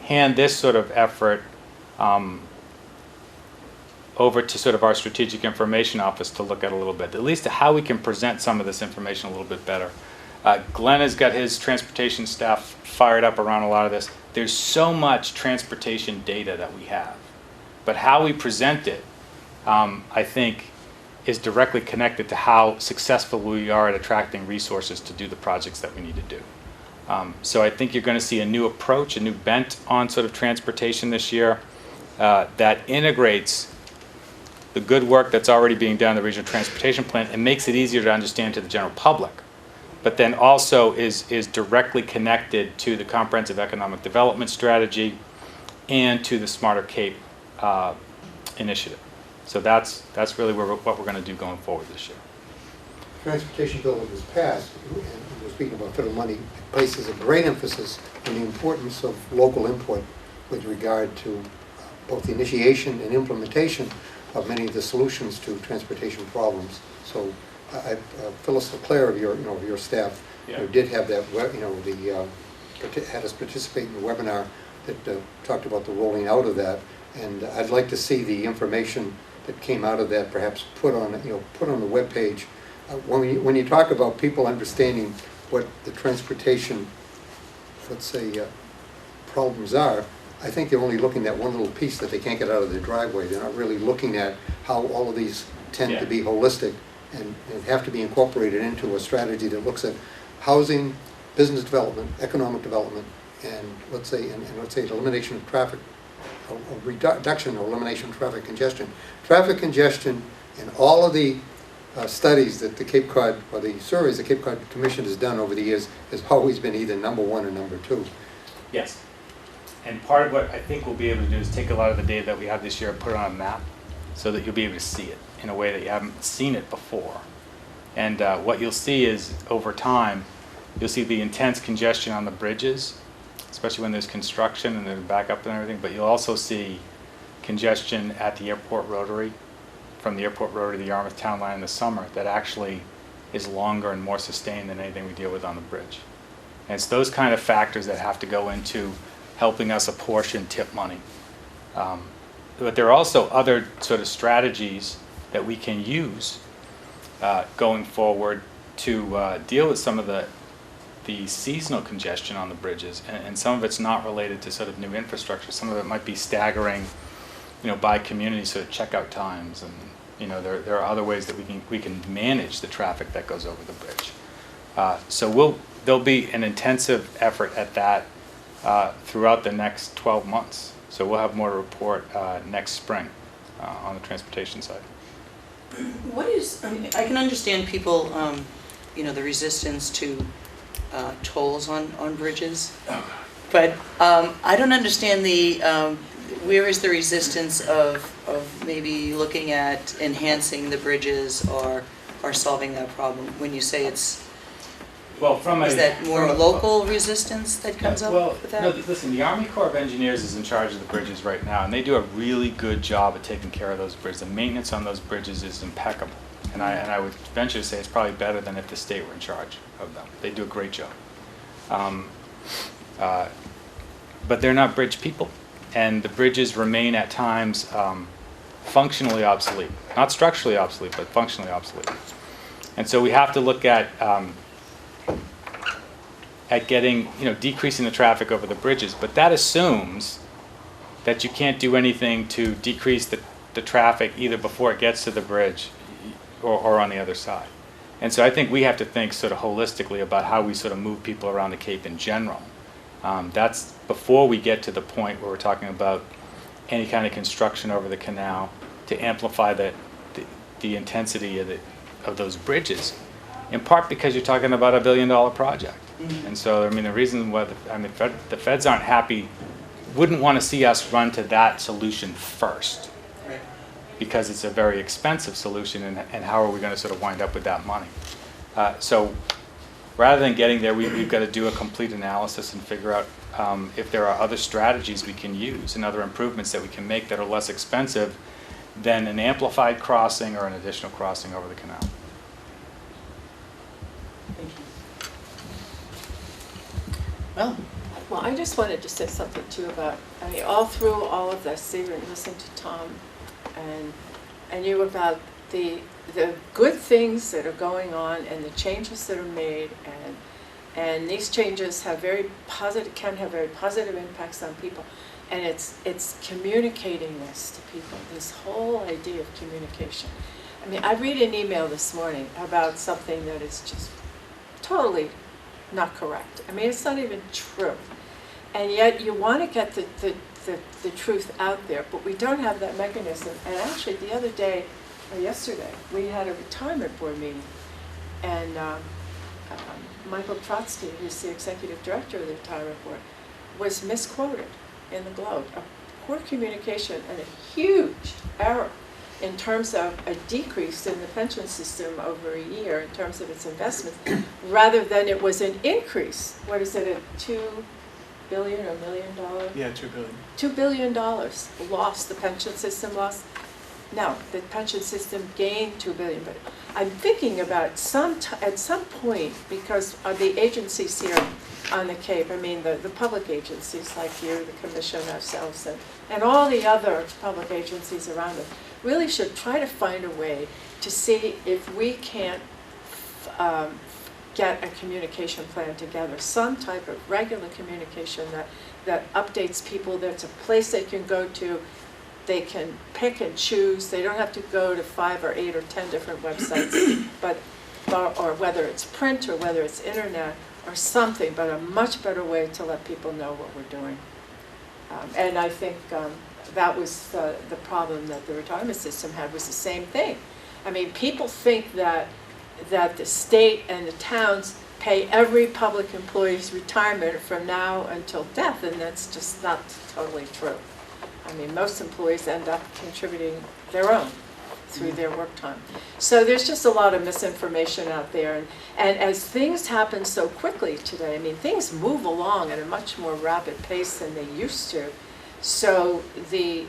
hand this sort of effort over to sort of our Strategic Information Office to look at a little bit, at least to how we can present some of this information a little bit better. Glenn has got his transportation staff fired up around a lot of this. There's so much transportation data that we have, but how we present it, I think, is directly connected to how successful we are at attracting resources to do the projects that we need to do. So I think you're going to see a new approach, a new bent on sort of transportation this year that integrates the good work that's already being done in the Regional Transportation Plan and makes it easier to understand to the general public, but then also is directly connected to the Comprehensive Economic Development Strategy and to the Smarter Cape initiative. So that's really what we're going to do going forward this year. Transportation bill that was passed, and we're speaking about federal money, places a great emphasis on the importance of local input with regard to both the initiation and implementation of many of the solutions to transportation problems. So Phyllis LeClaire of your staff did have that, had us participate in the webinar that talked about the rolling out of that, and I'd like to see the information that came out of that perhaps put on the webpage. When you talk about people understanding what the transportation, let's say, problems are, I think they're only looking at one little piece that they can't get out of their driveway. They're not really looking at how all of these tend to be holistic and have to be incorporated into a strategy that looks at housing, business development, economic development, and let's say the elimination of traffic, a reduction or elimination of traffic congestion. Traffic congestion and all of the studies that the Cape Cod, or the surveys the Cape Cod Commission has done over the years, has always been either number 1 or number 2. Yes. And part of what I think we'll be able to do is take a lot of the data that we have this year and put it on a map so that you'll be able to see it in a way that you haven't seen it before. And what you'll see is, over time, You'll see the intense congestion on the bridges, especially when there's construction and there's backup and everything, but you'll also see congestion at the airport rotary, from the airport rotary to the Yarmouth Town Line in the summer, that actually is longer and more sustained than anything we deal with on the bridge. And it's those kind of factors that have to go into helping us apportion tip money. But there are also other sort of strategies that we can use going forward to deal with some of the seasonal congestion on the bridges, and some of it's not related to sort of new infrastructure. Some of it might be staggering, by community sort of checkout times, and there are other ways that we can manage the traffic that goes over the bridge. So there'll be an intensive effort at that throughout the next 12 months. So we'll have more to report next spring on the transportation side. I can understand people, the resistance to tolls on bridges, but I don't understand where is the resistance of maybe looking at enhancing the bridges or solving that problem when you say it's. Well, is that more local resistance that comes up with that? No, listen, the Army Corps of Engineers is in charge of the bridges right now, and they do a really good job at taking care of those bridges. The maintenance on those bridges is impeccable, and I would venture to say it's probably better than if the state were in charge of them. They do a great job. But they're not bridge people, and the bridges remain at times functionally obsolete. Not structurally obsolete, but functionally obsolete. And so we have to look at getting, decreasing the traffic over the bridges, but that assumes that you can't do anything to decrease the traffic either before it gets to the bridge or on the other side. And so I think we have to think sort of holistically about how we sort of move people around the Cape in general. That's before we get to the point where we're talking about any kind of construction over the canal to amplify the intensity of those bridges, in part because you're talking about a $1 billion project. Mm-hmm. And so, the reason why the feds aren't happy, wouldn't want to see us run to that solution first. Right. Because it's a very expensive solution, and how are we going to sort of wind up with that money? So rather than getting there, we've got to do a complete analysis and figure out if there are other strategies we can use and other improvements that we can make that are less expensive than an amplified crossing or an additional crossing over the canal. Thank you. Well, I just wanted to say something too about, all through all of this, even listening to Tom and you about the good things that are going on and the changes that are made, and these changes can have very positive impacts on people, and it's communicating this to people, this whole idea of communication. I read an email this morning about something that is just totally not correct. It's not even true. And yet you want to get the truth out there, but we don't have that mechanism. And actually the other day, or yesterday, we had a retirement board meeting, and Michael Trotsky, who's the executive director of the retirement board, was misquoted in the Globe. A poor communication and a huge error in terms of a decrease in the pension system over a year in terms of its investments, rather than it was an increase. What is it, a $2 billion or $1 million? Yeah, $2 billion. $2 billion lost, the pension system lost. No, the pension system gained $2 billion, but I'm thinking about at some point, because of the agencies here on the Cape, the public agencies like you, the Commission, ourselves, and all the other public agencies around us, really should try to find a way to see if we can't get a communication plan together, some type of regular communication that updates people. There's a place they can go to. They can pick and choose. They don't have to go to 5 or 8 or 10 different websites, or whether it's print or whether it's internet or something, but a much better way to let people know what we're doing. And I think that was the problem that the retirement system had, was the same thing. People think that the state and the towns pay every public employee's retirement from now until death, and that's just not totally true. Most employees end up contributing their own. through their work time. So there's just a lot of misinformation out there. And as things happen so quickly today, I mean, things move along at a much more rapid pace than they used to. So the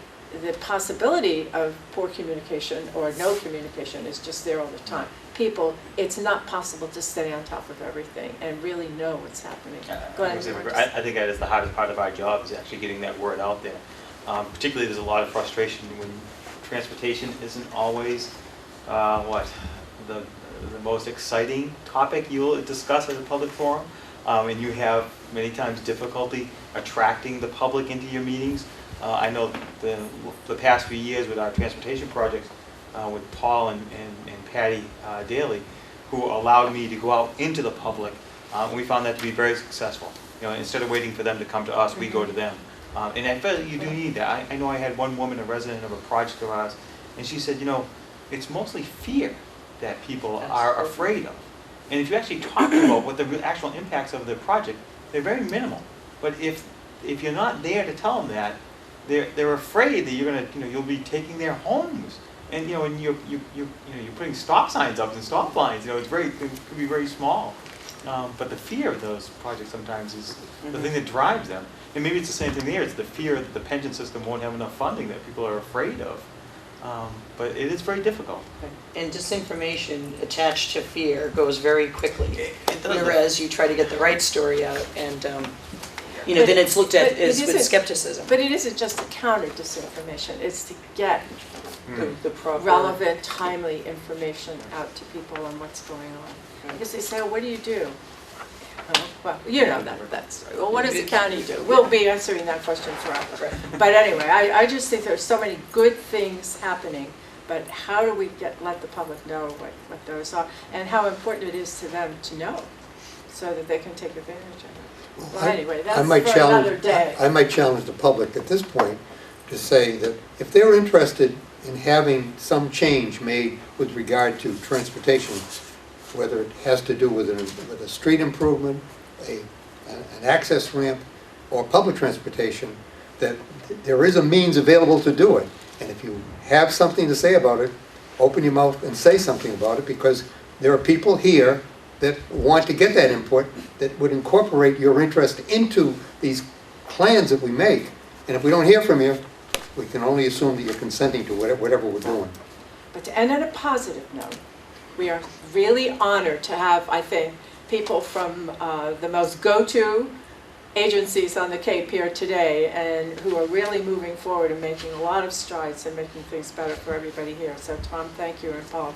possibility of poor communication or no communication is just there all the time. People, it's not possible to stay on top of everything and really know what's happening. Go ahead. I think that is the hardest part of our job, is actually getting that word out there. Particularly, there's a lot of frustration when transportation isn't always the most exciting topic you'll discuss at a public forum, and you have many times difficulty attracting the public into your meetings. I know the past few years with our transportation projects, with Paul and Patty Daly, who allowed me to go out into the public, we found that to be very successful. Instead of waiting for them to come to us, we go to them. And I feel you do need that. I know I had one woman, a resident of a project of ours, and she said, it's mostly fear that people are afraid of. And if you actually talk about what the actual impacts of the project, they're very minimal. But if you're not there to tell them that, they're afraid that you'll be taking their homes. And and you're putting stop signs up and stop lines. It could be very small. But the fear of those projects sometimes is the thing that drives them. And maybe it's the same thing there. It's the fear that the pension system won't have enough funding that people are afraid of. But it is very difficult. And disinformation attached to fear goes very quickly. It does. Whereas you try to get the right story out, and then it's looked at as with skepticism. But it isn't just to counter disinformation, it's to get The proper relevant, timely information out to people on what's going on. Because they say, what do you do? Well, that story. Well, what does the county do? We'll be answering that question forever. But anyway, I just think there's so many good things happening, but how do we let the public know what those are, and how important it is to them to know, so that they can take advantage of it. Well, anyway, that's for another day. I might challenge the public at this point to say that if they're interested in having some change made with regard to transportation, whether it has to do with a street improvement, an access ramp, or public transportation, that there is a means available to do it. And if you have something to say about it, open your mouth and say something about it, because there are people here that want to get that input, that would incorporate your interest into these plans that we make. And if we don't hear from you, we can only assume that you're consenting to whatever we're doing. But to end on a positive note, we are really honored to have, I think, people from the most go-to agencies on the Cape here today, and who are really moving forward and making a lot of strides and making things better for everybody here. So Tom, thank you, and Paul,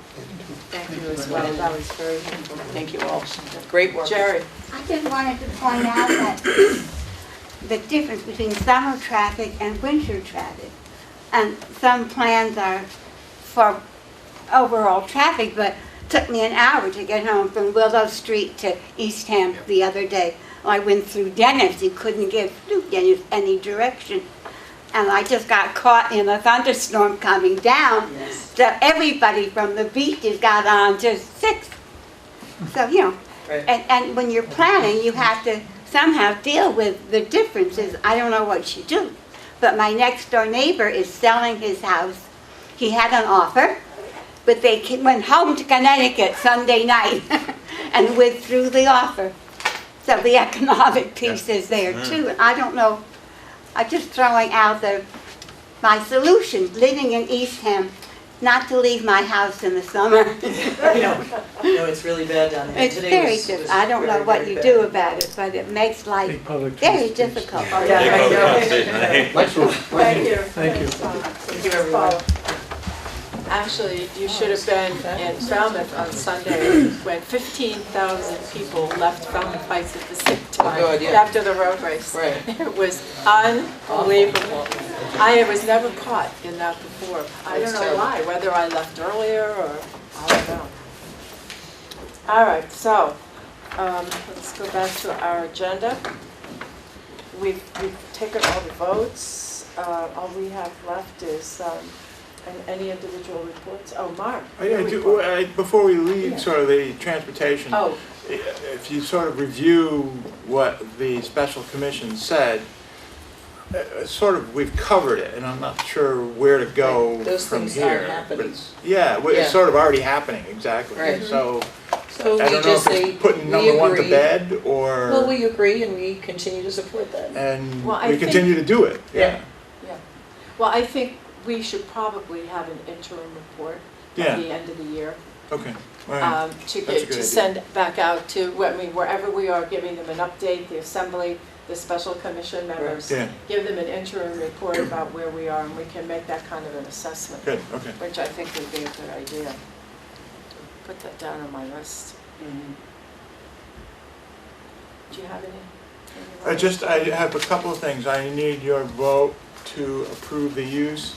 thank you as well. That was very helpful. Thank you all. Great work. Jerry. I just wanted to point out that the difference between summer traffic and winter traffic. And some plans are for overall traffic, but it took me an hour to get home from Willow Street to Eastham the other day. I went through Dennis, you couldn't give any direction. And I just got caught in a thunderstorm coming down. Yes. So everybody from the beaches got on to 6. So, Right. and when you're planning, you have to somehow deal with the differences. I don't know what you do. But my next door neighbor is selling his house. He had an offer, but they went home to Connecticut Sunday night and withdrew the offer. So the economic piece is there too. And I don't know, I'm just throwing out my solution, living in Eastham, not to leave my house in the summer. No, it's really bad down there. It's Today very was difficult. I don't know very, what very you bad. do about it, but it makes life Big public very transportation. difficult. Oh, yeah, I know. Let's move. Thank you. Thank you. Thank you, everyone. Actually, you should have been in Falmouth on Sunday when 15,000 people left Falmouth Heights at the same time God, yeah. after the road race. Right. It was unbelievable. I was never caught in that before. I don't That's know terrible. why, whether I left earlier or, I don't know. All right, so let's go back to our agenda. We've taken all the votes. All we have left is any individual reports. Oh, Mark. Before we leave Yeah. sort of the transportation, Oh, if you sort of review what the special commission said, sort of, we've covered it, and I'm not sure where to go Right, those from things here. are happening. But it's- Yeah, well, Yeah. it's sort of already happening, exactly. Right. So, So I we don't know just if say, it's putting we number one to agree. bed, or, Well, we agree and we continue to support that. and Well, I we think- continue to do it, Yeah. Yeah. Well, I think we should probably have an interim report Yeah. at the end of the year. Okay, all right. To That's a get, good to idea. send back out to, I mean, wherever we are, giving them an update, the assembly, the special commission members. Yeah, Give them an interim report about where we are, and we can make that kind of an assessment, good, okay. which I think would be a good idea. Put that down on my list. Mhm. Do you have any? I have a couple of things. I need your vote to approve the use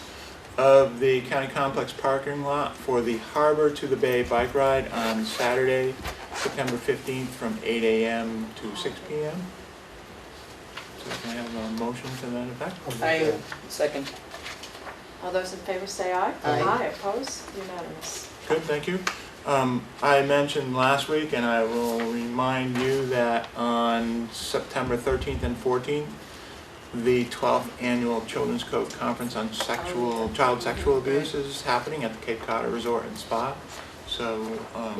of the county complex parking lot for the Harbor to the Bay bike ride on Saturday, September 15th from 8 a.m. to 6 p.m. So can I have a motion to that effect? I second. All those in favor say aye. Aye. Opposed? Unanimous. Good, thank you. I mentioned last week, and I will remind you that on September 13th and 14th, the 12th Annual Children's Code Conference on child sexual abuse is happening at the Cape Cod Resort and Spa. So,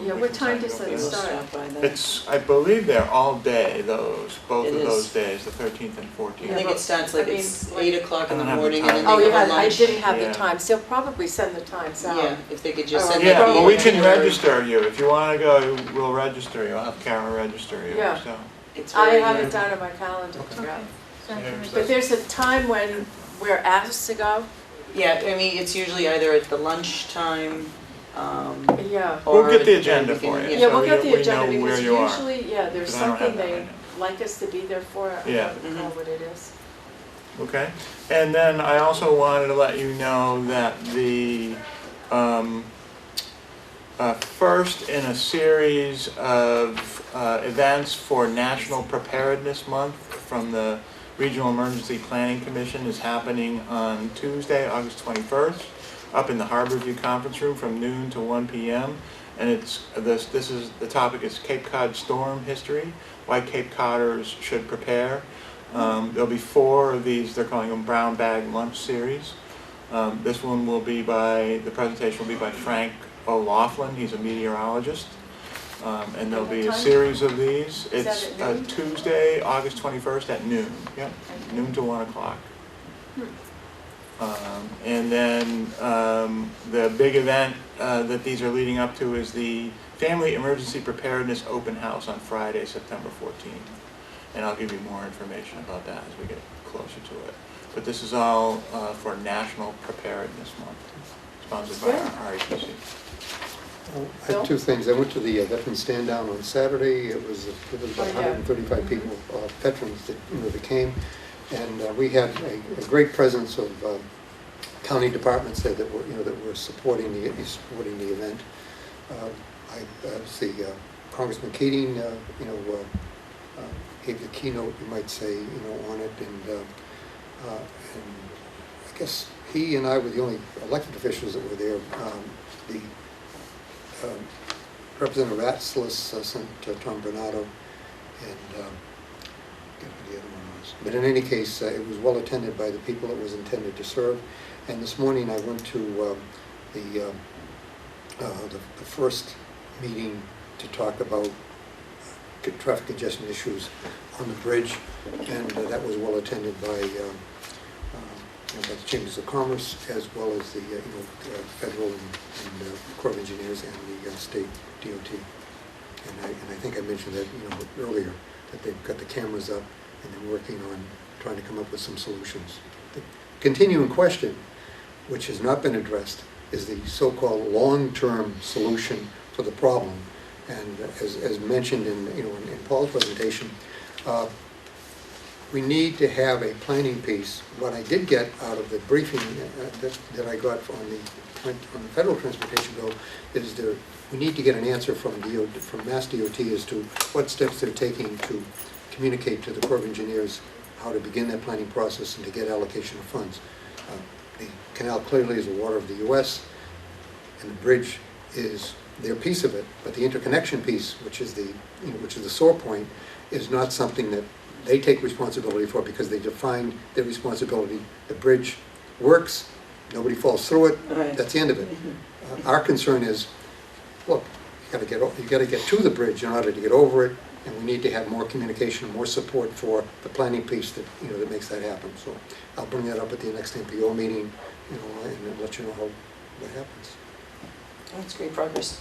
Yeah, we what can time sign does you up that for We'll start? stop by that. It's, I believe they're all day, both It of is. those days, the 13th and 14th. I think it starts like I mean, it's like- 8 o'clock in I the don't have the morning and then time. Oh, they you go to had, I lunch. didn't have the Yeah. times. They'll probably send the times out. Yeah, if they could just Oh, send yeah, that. Yeah, well, we in can January. register you. If you want to go, we'll register you. I'll have Karen register you, Yeah. so. It's I very, have it down on my calendar to go. Okay. But there's a time when we're asked to go. Yeah, I mean, it's usually either at the lunchtime, Yeah. We'll or get the at agenda very for you. beginning. Yeah, So we'll get we the agenda know where because you are. usually, yeah, there's 'Cause I don't have something that they right like us to be there for. I Yeah. don't recall what it is. Okay, and then I also wanted to let you know that the first in a series of events for National Preparedness Month from the Regional Emergency Planning Commission is happening on Tuesday, August 21st, up in the Harborview Conference Room from noon to 1 p.m. And it's the topic is Cape Cod storm history, why Cape Codders should prepare. There'll be 4 of these, they're calling them Brown Bag Lunch Series. This one will be the presentation will be by Frank O'Laughlin, he's a meteorologist. And there'll be a series of these. Is that It's at noon? Tuesday, August 21st at noon, yep, noon to 1 o'clock. And then the big event that these are leading up to is the Family Emergency Preparedness Open House on Friday, September 14th. And I'll give you more information about that as we get closer to it. But this is all for National Preparedness Month, sponsored by our RATC. I have 2 things. I went to the Veterans Stand Down on Saturday. It was about Oh, yeah. 135 people, veterans that came. And we had a great presence of county departments there that were supporting the event. I see Congressman Keating, gave the keynote, you might say, on it, and I guess he and I were the only elected officials that were there. The Representative Ratzelis sent Tom Bernardo, and I forget who the other one was. But in any case, it was well attended by the people it was intended to serve. And this morning I went to the first meeting to talk about traffic congestion issues on the bridge, and that was well attended by the Chambers of Commerce, as well as the federal and Corps of Engineers and the state DOT. And I think I mentioned that earlier, that they've got the cameras up and they're working on trying to come up with some solutions. The continuing question, which has not been addressed, is the so-called long-term solution to the problem. And as mentioned in Paul's presentation, we need to have a planning piece. What I did get out of the briefing that I got on the federal transportation bill is we need to get an answer from Mass DOT as to what steps they're taking to communicate to the Corps of Engineers how to begin that planning process and to get allocation of funds. The canal clearly is the water of the U.S., and the bridge is their piece of it, but the interconnection piece, which is the sore point, is not something that they take responsibility for it because they defined their responsibility. The bridge works, nobody falls through it, Right. that's the end of it. Our concern is, look, you gotta get to the bridge in order to get over it, and we need to have more communication, more support for the planning piece that, you know, that makes that happen. So I'll bring that up at the next MPO meeting, you know, and then let you know what happens. That's great progress.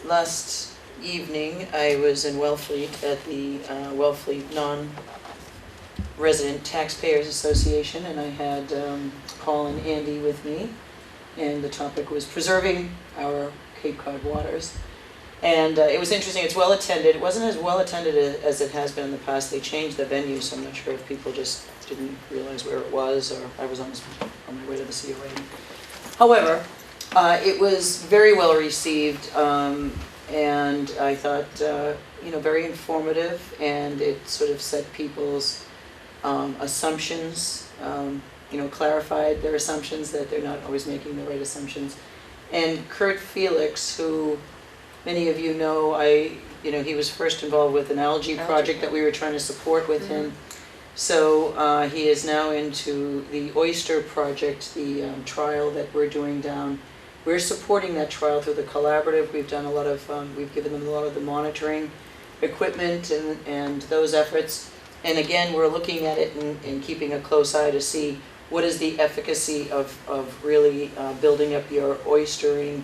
Last evening, I was in Wellfleet at the Wellfleet Non-Resident Taxpayers Association, and I had Paul and Andy with me, and the topic was preserving our Cape Cod waters. And it was interesting, it's well attended. It wasn't as well attended as it has been in the past. They changed the venue, so I'm not sure if people just didn't realize where it was, or I was on my way to the COA. However, it was very well received, and I thought, you know, very informative, and it sort of set people's assumptions, you know, clarified their assumptions that they're not always making the right assumptions. And Kurt Felix, who many of you know, you know, he was first involved with an algae project that we were trying to support with him. So he is now into the oyster project, the trial that we're doing down. We're supporting that trial through the collaborative. We've done a lot of, we've given them a lot of the monitoring equipment and those efforts. And again, we're looking at it and keeping a close eye to see what is the efficacy of really building up your oystering.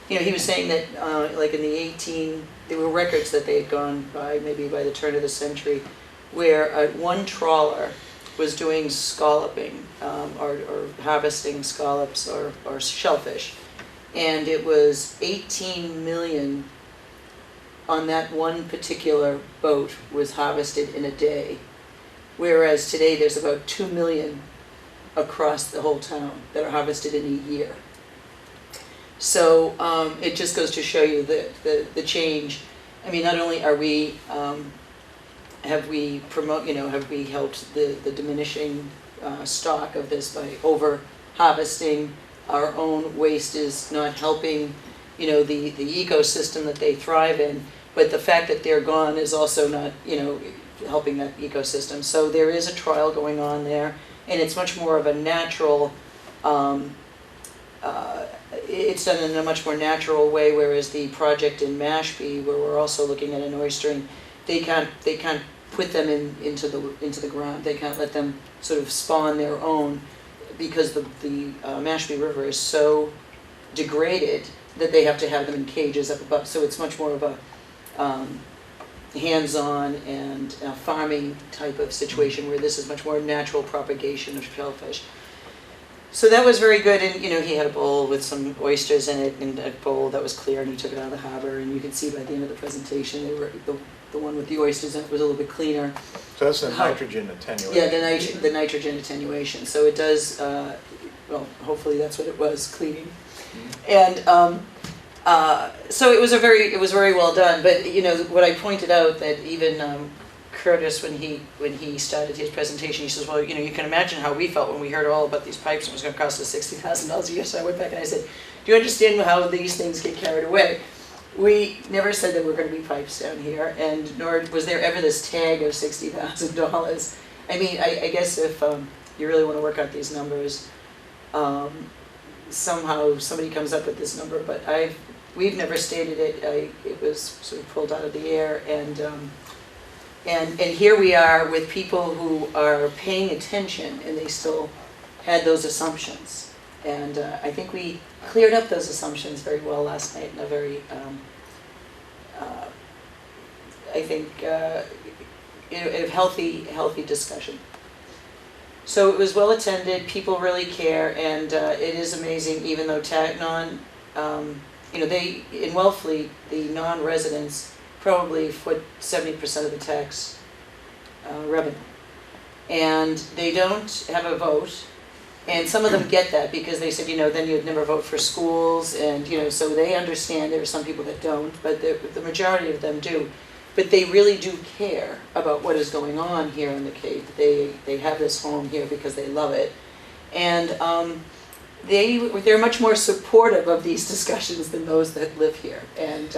You know, he was saying that like in the there were records that they had gone by, maybe by the turn of the century, where one trawler was doing scalloping or harvesting scallops or shellfish. And it was 18 million on that one particular boat was harvested in a day. Whereas today there's about 2 million across the whole town that are harvested in a year. So it just goes to show you the change. I mean, not only are we, have we helped the diminishing stock of this by over harvesting. Our own waste is not helping, you know, the ecosystem that they thrive in, but the fact that they're gone is also not, you know, helping that ecosystem. So there is a trial going on there, and it's much more of a natural, it's done in a much more natural way, whereas the project in Mashpee, where we're also looking at an oystering, they can't put them into the ground. They can't let them sort of spawn their own, because the Mashpee River is so degraded that they have to have them in cages up above. So it's much more of a hands-on and farming type of situation, where this is much more natural propagation of shellfish. So that was very good, and you know, he had a bowl with some oysters in it, and a bowl that was clear, and he took it out of the harbor, and you could see by the end of the presentation, they were the one with the oysters in it was a little bit cleaner. So that's the nitrogen attenuation. Yeah, the nitrogen attenuation. So it does, well, hopefully that's what it was, cleaning. And so it was very well done. But you know, what I pointed out, that even Curtis, when he started his presentation, he says, well, you know, you can imagine how we felt when we heard all about these pipes and it was going to cost us $60,000 a year. So I went back and I said, do you understand how these things get carried away? We never said there were going to be pipes down here, and nor was there ever this tag of $60,000. I mean, I guess if you really want to work out these numbers, somehow somebody comes up with this number, but we've never stated it. It was sort of pulled out of the air, and here we are with people who are paying attention, and they still had those assumptions. And I think we cleared up those assumptions very well last night in a very, I think, a healthy discussion. So it was well attended. People really care, and it is amazing. Even though you know, they in Wellfleet, the non-residents probably foot 70% of the tax revenue, and they don't have a vote. And some of them get that because they said, you know, then you'd never vote for schools, and you know, so they understand. There are some people that don't, but the majority of them do. But they really do care about what is going on here in the Cape. They have this home here because they love it, and they're much more supportive of these discussions than those that live here. And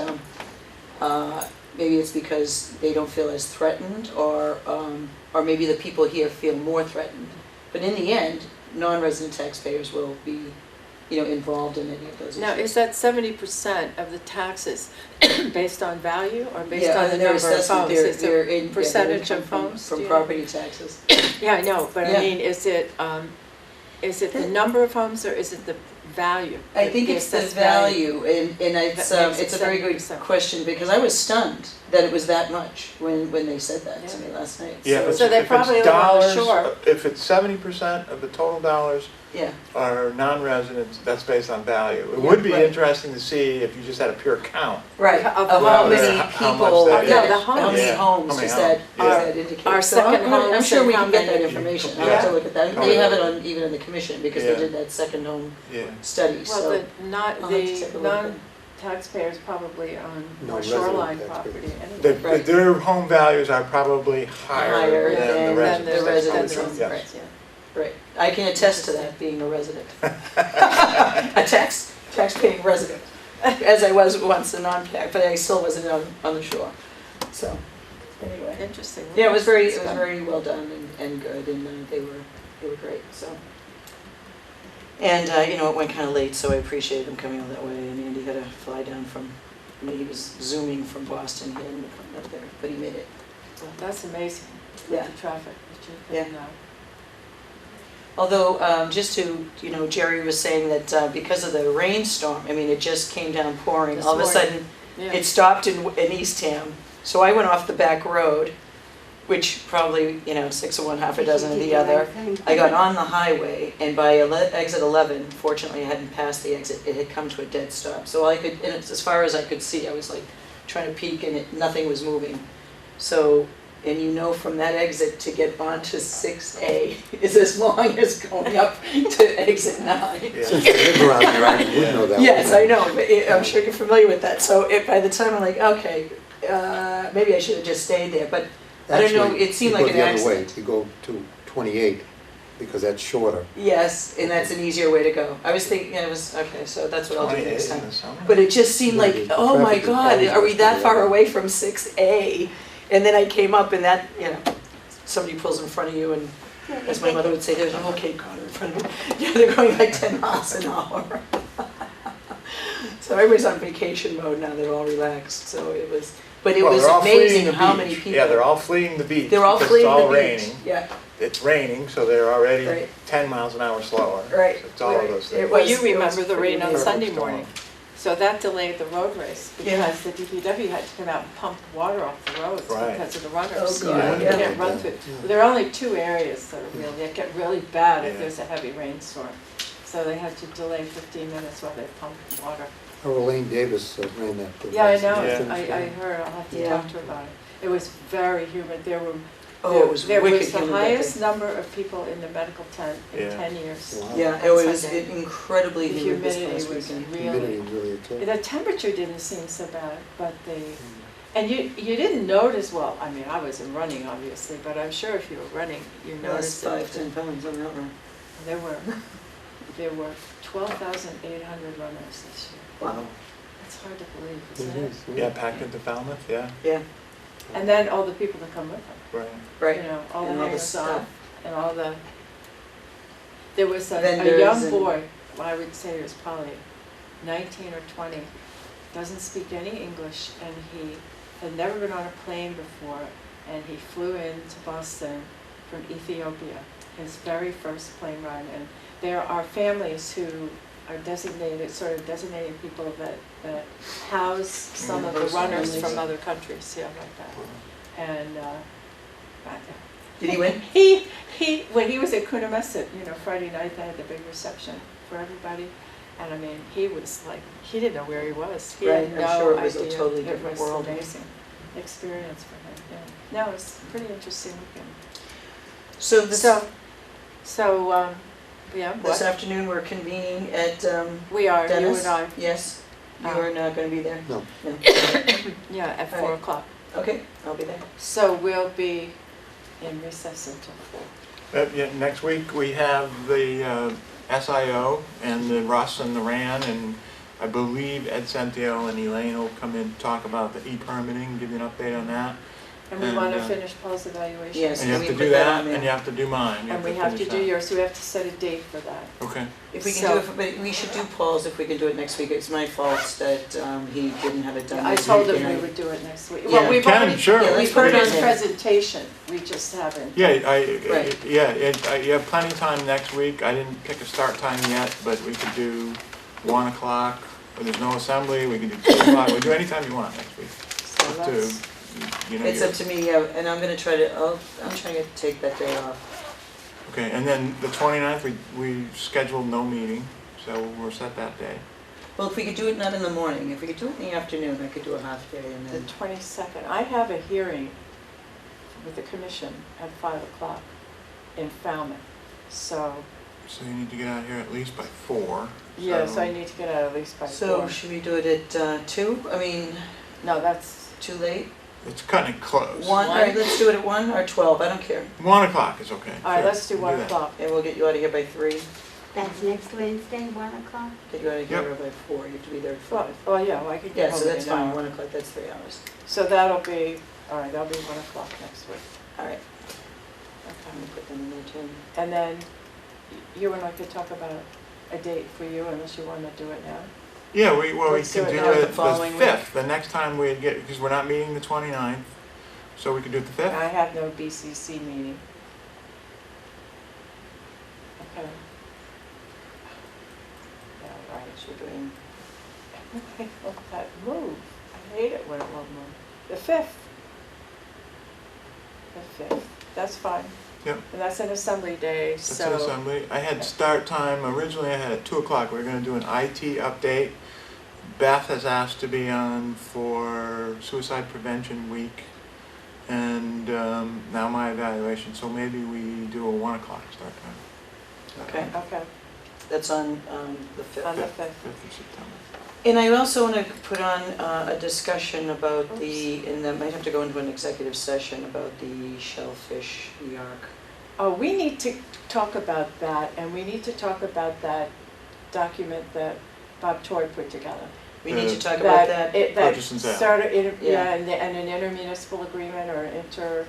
maybe it's because they don't feel as threatened, or maybe the people here feel more threatened. But in the end, non-resident taxpayers will be, involved in any of those issues. Now, is that 70% of the taxes based on value or based Yeah, on the and their number of assessment, homes? their- Is their it in- yeah, their percentage income of homes? From do you property taxes. know? Yeah, I know, but Yeah. I mean, is it the number of homes or is it the value? I think it's the assessed value, and it's That makes it it's a very good 70%. question, because I was stunned that it was that much when they said that to Yeah. me last night. Yeah, So they if it's probably live on the dollars, shore. if it's 70% of the total dollars Yeah, are non-residents, that's based on value. It Yeah, would be right. interesting to see if you just had a pure count. right, Of of how homes. many How much people, that is. how homes. many Yeah. homes How many does that, homes, does yeah. that indicate? Our So I'm second homes sure we and can get how that many- information, I'll Yeah. have to look at that. Oh, They yeah. have it on, even in the commission, because they Yeah. did that second home Yeah. study, Well, so. the I'll have to take a look at it. non-taxpayers probably on more Non-resident shoreline taxpayers. property anyway. Right. Their home values are probably Higher higher than than the the residents. residents' That's homes, true, right. yes. Right, I can attest to that, being a resident. A tax-paying resident, as I was once a non-tax, but I still wasn't on the shore, so, anyway. Interesting. Yeah, it was very well done and good, and they were great, so. And, it went kind of late, so I appreciated them coming all that way, and Andy had to fly down he was Zooming from Boston, he hadn't come up there, but he made it. Well, that's amazing, Yeah. with the traffic that you can, Although, just to, Jerry was saying that because of the rainstorm, it just came down pouring. This All of a morning. sudden, yeah. it stopped in Eastham. So I went off the back road, which probably, 6 of one, half a dozen of the other. I got on the highway, and by exit 11, fortunately I hadn't passed the exit, it had come to a dead stop. So and it's as far as I could see, I was like trying to peek, and nothing was moving. So, and from that exit to get onto 6A is as long as going up to exit 9. Yeah. Since you live around here, I would know that. Yes, I know, but I'm sure you're familiar with that. So by the time I'm like, okay, maybe I should have just stayed there, but I don't know, Actually, it seemed you like go an the other way. accident. You go to 28, because that's shorter. Yes, and that's an easier way to go. I was thinking, okay, so that's what I'll do 28 next in time. the summer. But it just seemed like, Yeah, oh my traffic is God, always are we worse that than far the other. away from 6A? And then I came up and that, somebody pulls in front of you and, as my mother would say, there's a whole Cape Cod in front of you. Yeah, they're going like 10 miles an hour. So everybody's on vacation mode now, they're all relaxed, so it was, but it Well, was they're all fleeing amazing the how beach. many people. Yeah, they're all fleeing the beach. They're all because fleeing it's all the raining. beach, yeah, It's raining, so they're already Right. 10 miles an hour slower. right. So it's all of right. those It things. Well, was- you it was remember the pretty rain on amazing. Sunday Perfect morning. So that delayed the road race Yeah. because the DPW had to come out and pump water off the roads Right. because of the runners. Oh, So God, you yeah. can't run through. There are only 2 areas that are that get really bad if Yeah. there's a heavy rainstorm. So they had to delay 15 minutes while they pumped water. Elaine Davis ran that. Yeah, I know. Yeah. I heard. I'll have to Yeah. talk to her about it. It was very humid. There were Oh, it was there wicked was the humid that highest day. number of people in the medical tent in Yeah. 10 years. Wow. Yeah, on it was Sunday. incredibly The humid this humidity past was weekend. Humidity really. really attacked. The temperature didn't seem so bad, but and you didn't notice, well, I mean, I wasn't running obviously, but I'm sure if you were running, you Lost noticed that 5-10 pounds on that one. there were 12,800 runners this year. Wow. That's hard to believe, It isn't it? is, Yeah, packed into Falmouth, yeah, Yeah, And then all the people that come with them, right. right. you know, all the And all the hangers stuff. on, and all the, there was a Vendors young and- boy, well, I would say he was probably 19 or 20, doesn't speak any English, and he had never been on a plane before, and he flew into Boston from Ethiopia, his very first plane ride. And there are families who are designated, sort of designated people that house some of the runners from other countries, yeah, like that. And Did he win? when he was at Coonamessett, Friday night, they had the big reception for everybody. And I mean, he was like, he didn't know where he was. He Right, had I'm no sure it was a idea. totally different It was world. an amazing experience for him, yeah. No, it was a pretty interesting weekend. So this Yeah, this what? afternoon, we're convening at We are, you Dennis? and I, Yes, you Oh. are not going to be there? No. No. yeah, at All 4 right. o'clock. Okay, I'll be there. So we'll be in recess until 4. Yeah, next week we have the SIO and the Russ and the RAN and I believe Ed Centio and Elaine will come in and talk about the e-permitting, give you an update on that. And we want to finish Paul's evaluation. Yes. And you have Can to we do put that that, on there? and you have to do mine. You And we have to finish do that. yours, so we have to set a date for that. Okay. If we can So- do it, but we should do Paul's if we can do it next week. It's my fault that he didn't have it done. I this told week, him and we would do it next week. Yeah. Well, we've Can, already, sure. Yeah, we've heard let's his put it in. presentation, we just haven't. Yeah, Right. you have plenty of time next week. I didn't pick a start time yet, but we could do 1 o'clock. When there's no assembly, we can do 2 o'clock. We can do any time you want next week. So Up to, that's, you know, It's your- up to me, yeah, and I'm gonna try to, I'm trying to take that day off. Okay, and then the 29th, we scheduled no meeting, so we'll set that day. Well, if we could do it not in the morning, if we could do it in the afternoon, I could do a half day and the then, 22nd. I have a hearing with the commission at 5 o'clock in Falmouth. So, So you need to get out here at least by 4. yes, so- I need to get out at least by 4. so should we do it at 2? I mean, No, that's, too late? It's cutting it close. 1, all right, let's do it at 1 or 12, I don't care. 1 o'clock is okay. all right, sure, let's do we'll 1 that. o'clock. And we'll get you out of here by 3, That's next Wednesday, 1 o'clock? get you out of here Yep. by 4, you have to be there at Well, 5. well, yeah, well, I could Yeah, get so home in that's an fine, hour. 1 o'clock, that's 3 hours. So that'll be, all right, that'll be 1 o'clock next week. All right, I'm Okay. gonna put them in there too. And then you and I could talk about a date for you unless you want to do it now. Yeah, we Let's can do do it now, it the the following week. 5th, the next time we get, because we're not meeting the 29th, so we could do it the 5th. I have no BCC meeting. Okay. Yeah, right. We're doing, Look at that move. I hate it when it won't move. The 5th. The 5th. That's fine. Yep. And that's an assembly day, That's so. an assembly. I had start time, originally I had at 2 o'clock, we were gonna do an IT update. Beth has asked to be on for Suicide Prevention Week, and now my evaluation, so maybe we do a 1 o'clock start time. Okay. Okay, that's on the 5th. on the 5th. 5th of September. And I also want to put on a discussion about the, and I might have to go into an executive session about the shellfish yark. Oh, we need to talk about that, and we need to talk about that document that Bob Toy put together. We need to talk about that. That Purchase and sale. started, Yeah. yeah, and an intermunicipal agreement or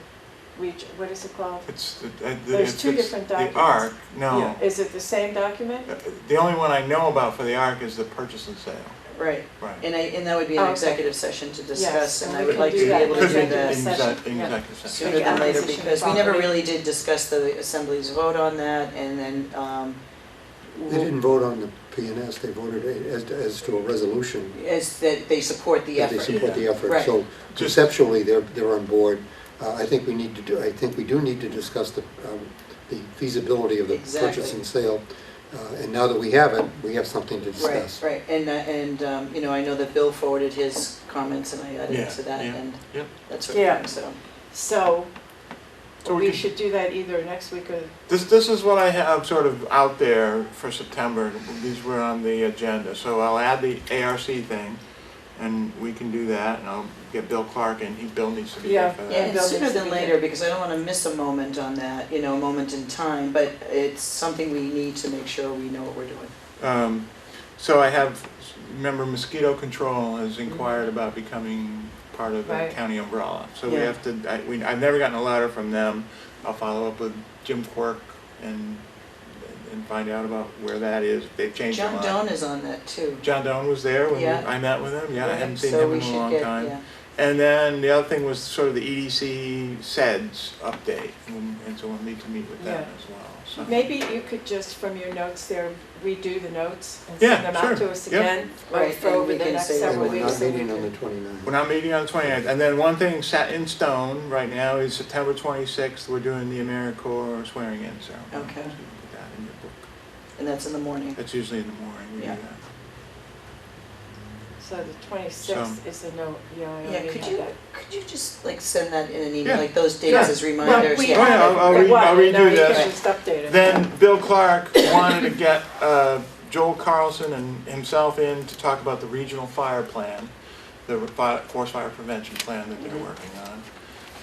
what is it called? It's, There's two different The documents. ARC, no. Yeah. Is it the same document? The only one I know about for the ARC is the purchase and sale, Right, right. and that would be Oh, an okay. executive session to discuss, Yes, and and I we would can like to do be that able to in do executive that session. Yeah. Executive session. sooner Take than later, acquisition because we never property. really did discuss the assembly's vote on that, and then, They didn't vote on the PNS, they voted as to a resolution is that they support the that they effort. support the effort. Right. So conceptually, they're on board. I think we do need to discuss the feasibility of the Exactly. purchase and sale. And now that we have it, we have something to discuss. Right, and you know, I know that Bill forwarded his comments, and I added Yeah, to that, yeah, and yep. that sort of Yeah. thing, so. So, So we we could- should do that either next week or, This is what I have sort of out there for September. These were on the agenda. So I'll add the ARC thing, and we can do that, and I'll get Bill Clark, and Bill needs to be Yeah, there for that. Yeah, and Bill sooner needs to than be later, there. because I don't want to miss a moment on that, you know, a moment in time, but it's something we need to make sure we know what we're doing. So I have, remember mosquito control has inquired about becoming part of the Right. county umbrella. So we Yeah. have to, I've never gotten a letter from them. I'll follow up with Jim Quirk and find out about where that is, if they've changed their John mind. Doan is on that too. John Doan was there when Yeah. I met with him, yeah, I hadn't seen So him we in a should long get- time. yeah. And then the other thing was sort of the EDC SEDS update, and so we'll need to meet with them Yeah. as well, so. maybe you could just, from your notes there, redo the notes and Yeah, send them out sure. to us Yep. again, Right, for and over we the can next say And several we're weeks. not so we meeting on can- the 29th. We're not meeting on the 29th, and then one thing set in stone right now is September 26th, we're doing the AmeriCorps swearing in ceremony. Okay. So you can put that in your book. And that's in the morning. That's usually in the morning, we do Yeah. that. So the 26th is a no, yeah, I Yeah, already could had you, that. could you just like send that in an email, Yeah. like those dates Yeah. as reminders? Well, we Oh, yeah, have it I'll for a while, I'll and now redo you this. can just update it. Then Bill Clark wanted to get Joel Carlson and himself in to talk about the regional fire plan, the forest fire prevention plan that they're working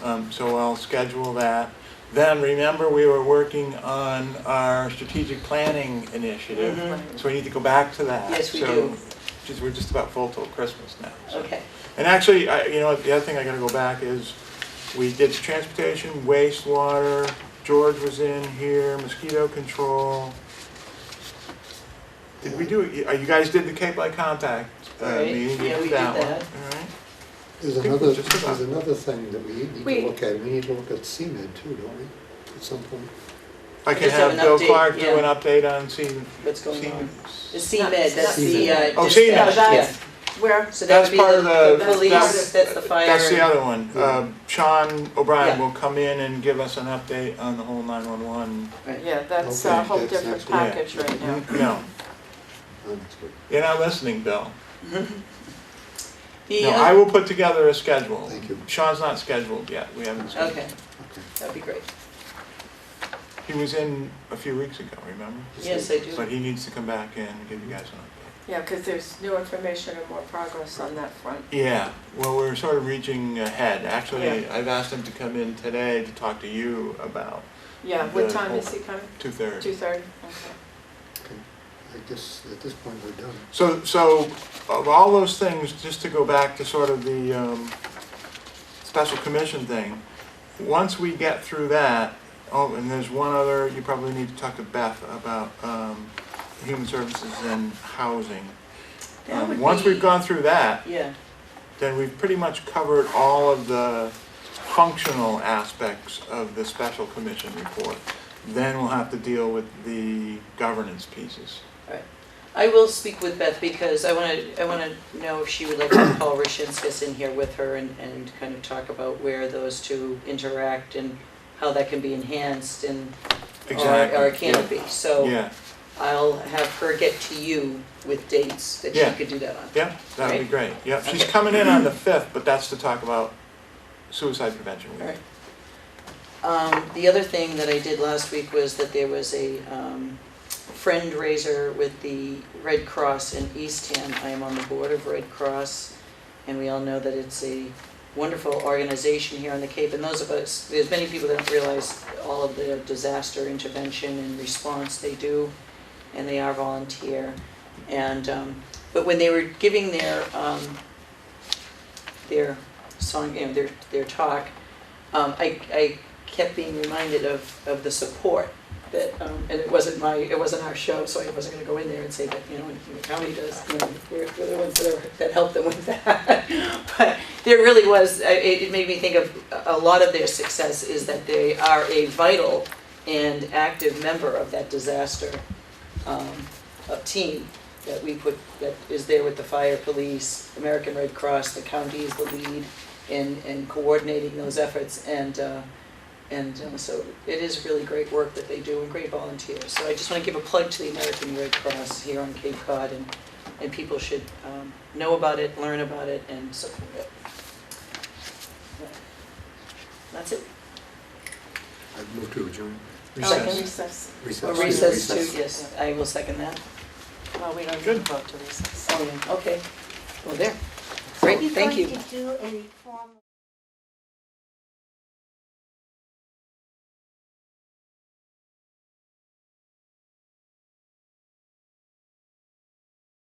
on. So I'll schedule that. Then remember, we were working on our strategic planning initiative, Mhm. Right. so we need to go back to that. Yes, we So do. geez, we're just about full till Christmas now. So. Okay. And actually, you know, the other thing I gotta go back is, we did transportation, wastewater, George was in here, mosquito control. Did we do, you guys did the Cape Light Contact Right. meeting? Yeah, You we did did one, that. all right? There's I think another, we're just about- there's another thing that we need to We- look at. We need to look at CMed too, don't we, at some point? I can Just have have an Bill update, Clark do yeah. an update on What's going on? CMed. The CMed, that's the, Oh, dispatch, CMed. yeah. Where? So that That's would be part of the the, police, that's the fire. that's the and- other one. Sean O'Brien Yeah. will come in and give us an update on the whole 911. Yeah, that's a Okay, whole that's different next week. package right now. No, Oh, that's good. you're not listening, Bill. The, No, I will put together a schedule. Thank you. Sean's not scheduled yet, we haven't scheduled. Okay, Okay. that'd be great. He was in a few weeks ago, remember? Yes, I do. But he needs to come back in and give you guys an Yeah, because there's new information and more progress on that front. update. Yeah, well, we're sort of reaching ahead. Actually, Yeah. I've asked him to come in today to talk to you about Yeah, what The time whole- is he coming? 2:30. 2:30? Okay. Okay. I guess at this point we're done. So of all those things, just to go back to sort of the special commission thing, once we get through that, oh, and there's one other, you probably need to talk to Beth about human services and housing. That would Once be- we've gone through that, Yeah, then we've pretty much covered all of the functional aspects of the special commission report. Then we'll have to deal with the governance pieces. I will speak with Beth because I wanna know if she would like to have Paul Rashinskas in here with her and kind of talk about where those two interact and how that can be enhanced and, or it yeah. can't be. So Yeah, I'll have her get to you with dates that she Yeah. could do that on. yeah, that would be Right? great. Yeah, she's Okay. coming in on the 5th, but that's to talk about suicide prevention week. Alright. The other thing that I did last week was that there was a friend raiser with the Red Cross in Eastham. I am on the board of Red Cross, and we all know that it's a wonderful organization here on the Cape. And those of us, there's many people that don't realize all of the disaster intervention and response they do, and they are volunteer. And but when they were giving their song, you know, their talk, I kept being reminded of the support that, and it wasn't our show, so I wasn't gonna go in there and say that, you know, the county does, you know, we're the ones that helped them with that. But there really was, it made me think of a lot of their success is that they are a vital and active member of that disaster team that we put, that is there with the fire, police, American Red Cross, the county is the lead in coordinating those efforts, and so it is really great work that they do and great volunteers. So I just want to give a plug to the American Red Cross here on Cape Cod, and people should know about it, learn about it, and support it. That's it. I've moved to adjourn. Recess. Recess. Recess too, yes, I will second that. Well, we don't need Good. to vote to recess. Oh, yeah, okay. Well, there. Great, thank you. Are we going to do any formal?